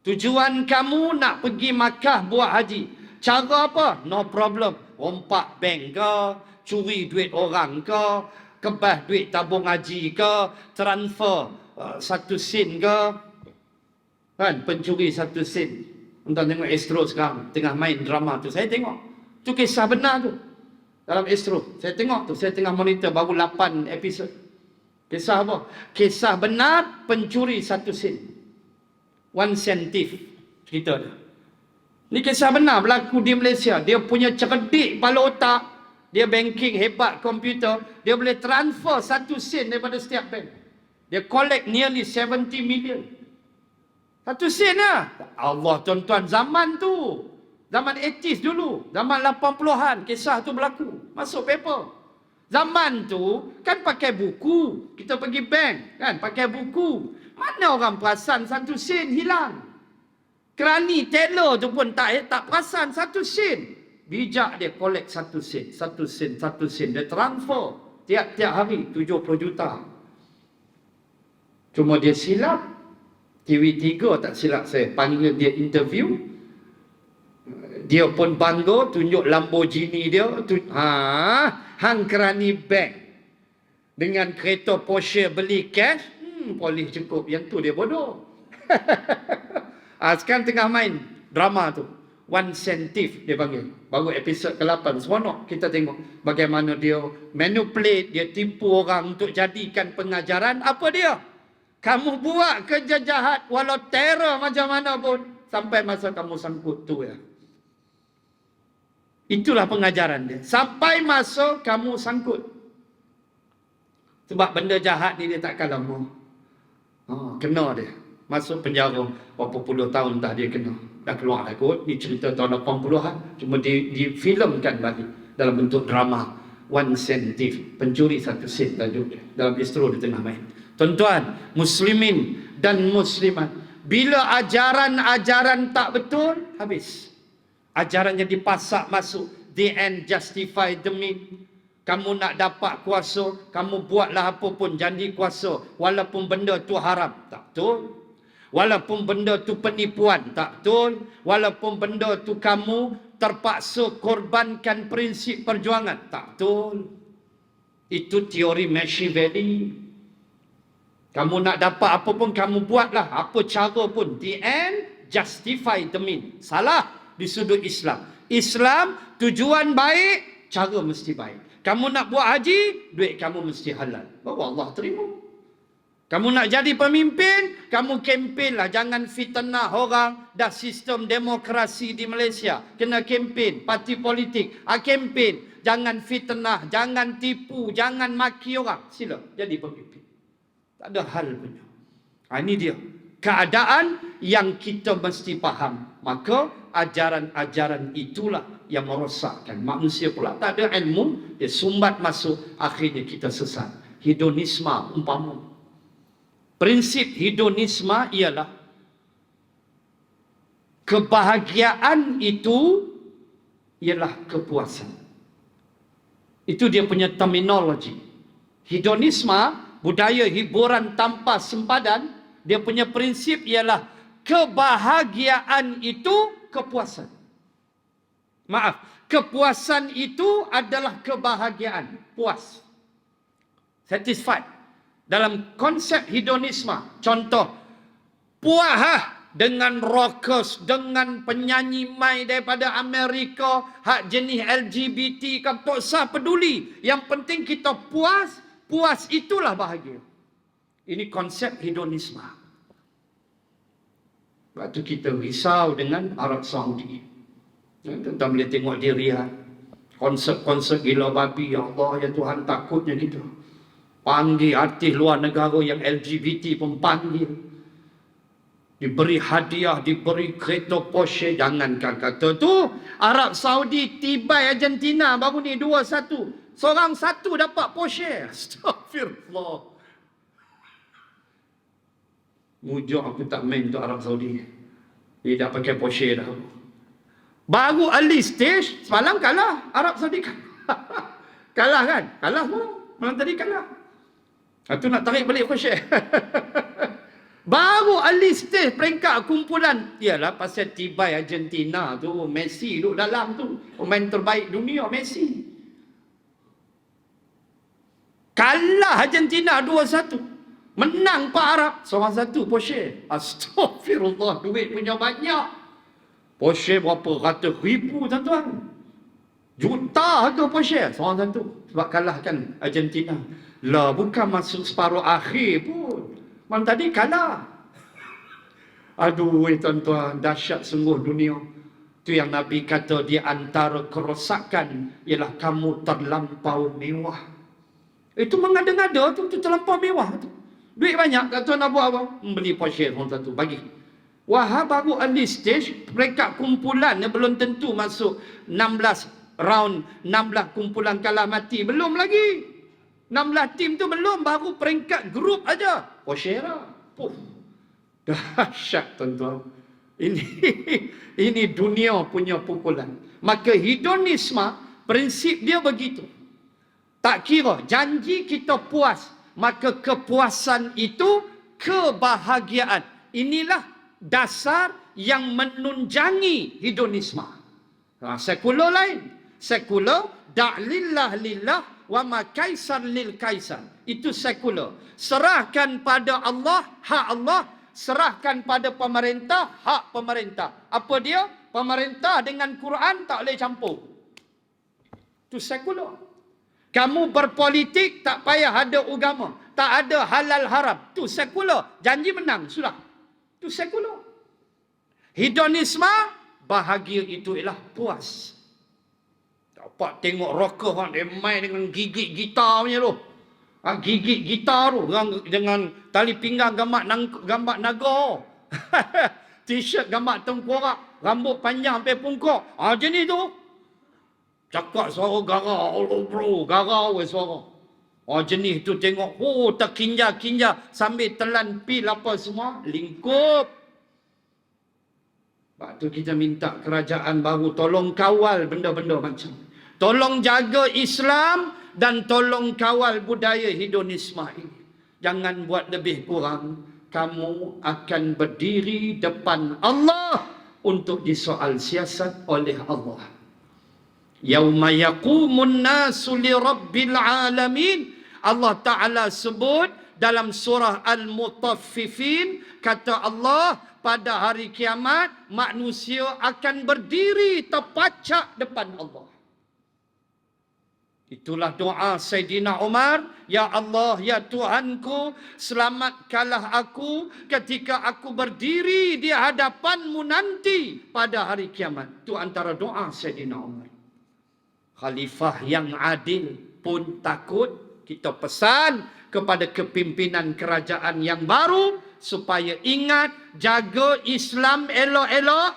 Tujuan kamu nak pergi Makkah buat haji. Cara apa? No problem. Rompak bank ke, curi duit orang ke, kebas duit tabung haji ke, transfer 1 sen ke. Kan, pencuri 1 sen. Entah tengok Astro sekarang, tengah main drama tu. Saya tengok. Tu kisah benar tu. Dalam Astro. Saya tengok tu. Saya tengah monitor baru 8 episod. Kisah apa? Kisah benar pencuri 1 sen. 1 cent thief. Cerita dia. Ni kisah benar berlaku di Malaysia. Dia punya cerdik kepala otak. Dia banking hebat komputer. Dia boleh transfer 1 sen daripada setiap bank. Dia collect nearly 70 million. 1 sen lah. Allah tuan-tuan, zaman tu. Zaman 80s dulu. Zaman 80-an kisah tu berlaku. Masuk paper. Zaman tu kan pakai buku. Kita pergi bank kan pakai buku. Mana orang perasan 1 sen hilang. Kerani teller tu pun tak perasan 1 sen. Bijak dia collect 1 sen. 1 sen, 1 sen. Dia transfer tiap-tiap hari 70 juta. Cuma dia silap. TV3 tak silap saya. Panggil dia interview. Dia pun bangga tunjuk Lamborghini dia. Hang kerani bank. Dengan kereta Porsche beli cash. Polis cukup. Yang tu dia bodoh. Sekarang tengah main drama tu. 1 cent thief dia panggil. Baru episod ke-8. Seronok kita tengok bagaimana dia manipulate, dia tipu orang untuk jadikan pengajaran. Apa dia? Kamu buat kerja jahat walau terror macam mana pun. Sampai masa kamu sangkut tu ya. Itulah pengajaran dia. Sampai masa kamu sangkut. Sebab benda jahat ni dia takkan lama. Kena dia. Masuk penjara berapa puluh tahun dah dia kena. Dah keluar dah kot. Ni cerita tahun 80-an. Cuma difilmkan balik dalam bentuk drama. 1 cent thief. Pencuri 1 sen tajuk dia. Dalam Astro di tengah main. Tuan-tuan, muslimin dan muslimat. Bila ajaran-ajaran tak betul, habis. Ajarannya dipasak masuk. The end justify the means. Kamu nak dapat kuasa, kamu buatlah apa pun janji kuasa. Walaupun benda tu haram. Tak betul. Walaupun benda tu penipuan. Tak betul. Walaupun benda tu kamu terpaksa korbankan prinsip perjuangan. Tak betul. Itu teori Machiavelli. Kamu nak dapat apa pun kamu buatlah. Apa cara pun. The end justify the means. Salah di sudut Islam. Islam tujuan baik, cara mesti baik. Kamu nak buat haji, duit kamu mesti halal. Baru Allah terima. Kamu nak jadi pemimpin, kamu kempen lah. Jangan fitnah orang. Dah sistem demokrasi di Malaysia. Kena kempen. Parti politik. Kempen. Jangan fitnah. Jangan tipu. Jangan maki orang. Sila. Jadi pemimpin. Tak ada hal punya. Ini dia keadaan yang kita mesti faham. Maka ajaran-ajaran itulah yang merosakkan manusia pula. Tak ada ilmu, dia sumbat masuk, akhirnya kita sesat. Hedonisme umpama. Prinsip hedonisme ialah kebahagiaan itu ialah kepuasan. Itu dia punya terminologi. Hedonisme, budaya hiburan tanpa sempadan, dia punya prinsip ialah kebahagiaan itu kepuasan. Maaf, kepuasan itu adalah kebahagiaan, puas, satisfied. Dalam konsep hedonisme, contoh, puas dengan rockers, dengan penyanyi mai daripada Amerika, hak jenis LGBT, kan tak usah peduli. Yang penting kita puas, puas itulah bahagia. Ini konsep hedonisme. Sebab tu kita risau dengan Arab Saudi. Kita boleh tengok di Riyadh, konsert-konsert gila babi, ya Allah, ya Tuhan, takutnya kita. Panggil artis luar negara yang LGBT pun panggil. Diberi hadiah, diberi kereta Porsche. Jangankan kata tu, Arab Saudi tibai Argentina baru ni 2-1. Seorang satu dapat Porsche. Astagfirullah. Mujur aku tak main untuk Arab Saudi. Dia dah pakai Porsche dah. Baru early stage, semalam kalah. Arab Saudi kalah. Kalah kan? Kalah semua. Malam tadi kalah. Itu nak tarik balik Porsche. Baru early stage peringkat kumpulan. Ialah pasal tibai Argentina tu, Messi duduk dalam tu. Pemain terbaik dunia, Messi. Kalah Argentina 2-1. Menang Pak Arab. Seorang satu Porsche. Astagfirullah, duit punya banyak. Porsche berapa ratus ribu tuan-tuan. Juta harga Porsche. Seorang satu. Sebab kalahkan Argentina. Lah, bukan masuk separuh akhir pun. Malam tadi kalah. Aduh tuan-tuan, dahsyat sungguh dunia. Itu yang Nabi kata di antara kerosakan ialah kamu terlampau mewah. Itu mengada-ngada tu terlampau mewah tu. Duit banyak, kata nak buat apa? Beli Porsche orang satu, bagi. Wah, baru early stage, peringkat kumpulan belum tentu masuk 16 round, 16 kumpulan kalah mati. Belum lagi. 16 tim tu belum, baru peringkat grup aja. Porsche lah. Dahsyat tuan-tuan. Ini dunia punya pukulan. Maka hedonisme, prinsip dia begitu. Tak kira, janji kita puas, maka kepuasan itu kebahagiaan. Inilah dasar yang menunjangi hedonisme. Sekular lain. Sekular, da'lillah lillah wa ma kaisar lil kaisar. Itu sekular. Serahkan pada Allah, hak Allah. Serahkan pada pemerintah, hak pemerintah. Apa dia? Pemerintah dengan Quran tak boleh campur. Itu sekular. Kamu berpolitik, tak payah ada agama. Tak ada halal haram. Itu sekular. Janji menang, sudah. Itu sekular. Hedonisme, bahagia itu ialah puas. Dapat tengok rocker orang dia main dengan gigit gitar punya tu. Gigit gitar tu dengan tali pinggang gambar naga. T-shirt gambar tengkorak, rambut panjang sampai pungkok. Jenis tu. Cakap suara garau, bro, garau suara. Jenis tu tengok, terkinja-kinja sambil telan pil apa semua, lingkup. Sebab tu kita minta kerajaan baru tolong kawal benda-benda macam. Tolong jaga Islam dan tolong kawal budaya hedonisme ini. Jangan buat lebih kurang. Kamu akan berdiri depan Allah untuk disoal siasat oleh Allah. Yauma yaqumun nasu li rabbil alamin. Allah Ta'ala sebut dalam surah Al-Mutaffifin, kata Allah, pada hari kiamat manusia akan berdiri terpacak depan Allah. Itulah doa Sayyidina Umar, ya Allah, ya Tuhanku, selamatkanlah aku ketika aku berdiri di hadapanmu nanti pada hari kiamat. Itu antara doa Sayyidina Umar. Khalifah yang adil pun takut. Kita pesan kepada kepimpinan kerajaan yang baru, supaya ingat, jaga Islam elok-elok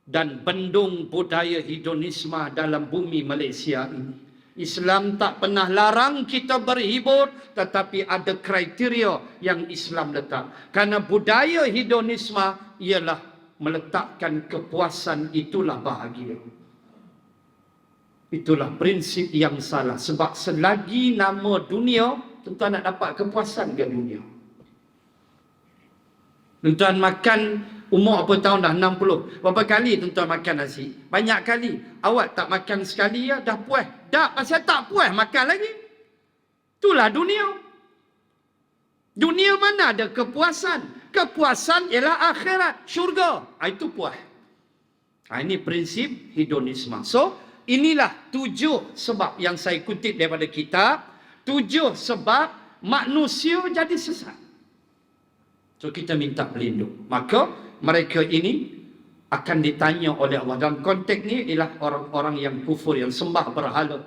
dan bendung budaya hedonisme dalam bumi Malaysia ini. Islam tak pernah larang kita berhibur, tetapi ada kriteria yang Islam letak. Karena budaya hedonisme ialah meletakkan kepuasan, itulah bahagia. Itulah prinsip yang salah. Sebab selagi nama dunia, tuan-tuan nak dapat kepuasan ke dunia. Tuan-tuan makan umur apa tahun dah? 60. Berapa kali tuan-tuan makan nasi? Banyak kali. Awak tak makan sekali ya, dah puas. Tak, pasal tak puas makan lagi. Itulah dunia. Dunia mana ada kepuasan? Kepuasan ialah akhirat, syurga. Itu puas. Ini prinsip hedonisme. So, inilah 7 sebab yang saya kutip daripada kitab. 7 sebab manusia jadi sesat. So, kita minta pelindung. Maka, mereka ini akan ditanya oleh Allah. Dalam konteks ni ialah orang-orang yang kufur, yang sembah berhala.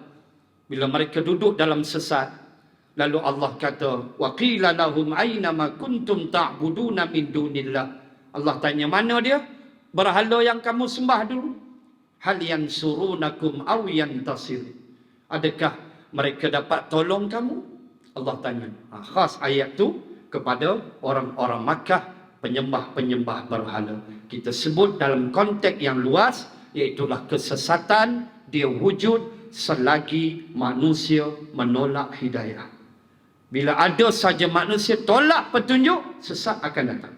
Bila mereka duduk dalam sesat, lalu Allah kata, wa qila lahum aina ma kuntum ta'buduna min dunillah. Allah tanya, mana dia? Berhala yang kamu sembah dulu. Hal yansurunakum aw yantasir. Adakah mereka dapat tolong kamu? Allah tanya. Khas ayat tu kepada orang-orang Makkah, penyembah-penyembah berhala. Kita sebut dalam konteks yang luas, iaitulah kesesatan dia wujud selagi manusia menolak hidayah. Bila ada saja manusia tolak petunjuk, sesat akan datang.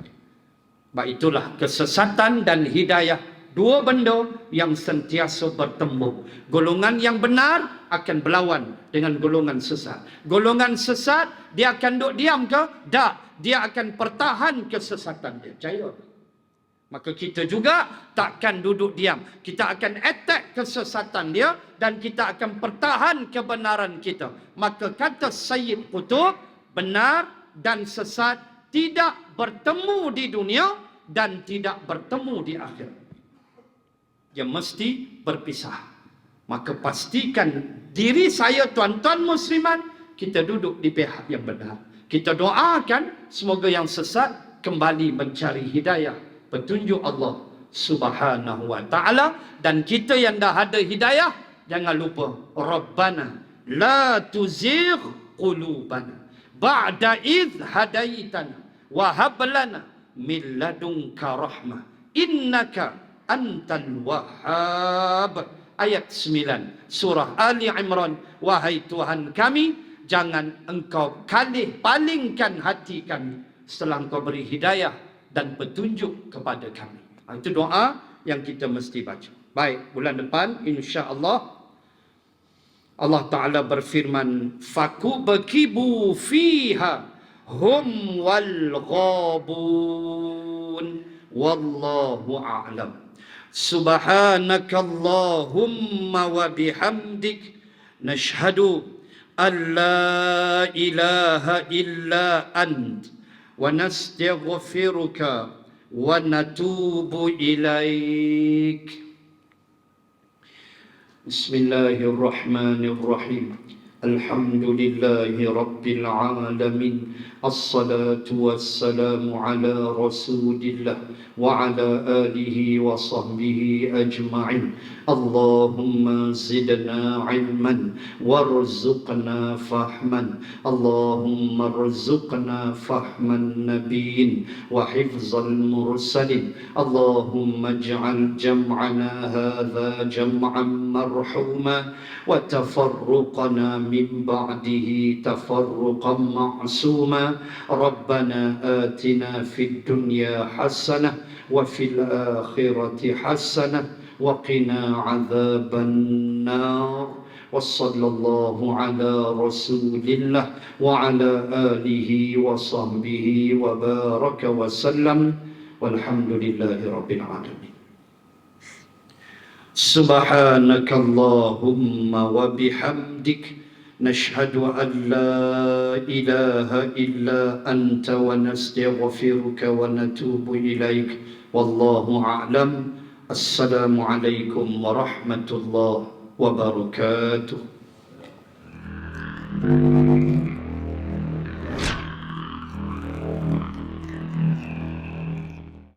Sebab itulah kesesatan dan hidayah, dua benda yang sentiasa bertemu. Golongan yang benar akan berlawan dengan golongan sesat. Golongan sesat, dia akan duduk diam ke? Tak. Dia akan pertahan kesesatan dia. Percaya? Maka kita juga takkan duduk diam. Kita akan attack kesesatan dia dan kita akan pertahan kebenaran kita. Maka kata Sayyid Qutb, benar dan sesat tidak bertemu di dunia dan tidak bertemu di akhirat. Dia mesti berpisah. Maka pastikan diri saya, tuan-tuan muslimat, kita duduk di pihak yang benar. Kita doakan semoga yang sesat kembali mencari hidayah, petunjuk Allah Subhanahu wa ta'ala. Dan kita yang dah ada hidayah, jangan lupa, Rabbana la tuzigh qulubana ba'da idh hadaitana wa hab lana min ladunka rahmah innaka antal wahhab. Ayat 9 surah Ali Imran. Wahai Tuhan kami, jangan engkau palingkan hati kami setelah engkau beri hidayah dan petunjuk kepada kami. Itu doa yang kita mesti baca. Baik, bulan depan insya-Allah Allah Ta'ala berfirman, fakubakibu fiha hum wal ghabun wallahu a'lam. Subhanakallahumma wa bihamdik nashhadu an la ilaha illa ant wa nastaghfiruka wa natubu ilaik. Bismillahirrahmanirrahim. Alhamdulillahi rabbil alamin. Assalatu wassalamu ala rasulillah wa ala alihi wa sahbihi ajma'in. Allahumma zidna ilman warzuqna fahman. Allahumma rzuqna fahman nabiyyin wa hifzal mursalin. Allahumma ij'al jam'ana hadha jam'an marhuma wa tafarruqana min ba'dihi tafarruqan ma'suma. Rabbana atina fid dunya hasanah wa fil akhirati hasanah wa qina adzaban nar. Wa sallallahu ala rasulillah wa ala alihi wa sahbihi wa baraka wa sallam. Walhamdulillahi rabbil alamin. Subhanakallahumma wa bihamdik nashhadu an la ilaha illa anta wa nastaghfiruka wa natubu ilaik. Wallahu a'lam. Assalamualaikum warahmatullahi wabarakatuh.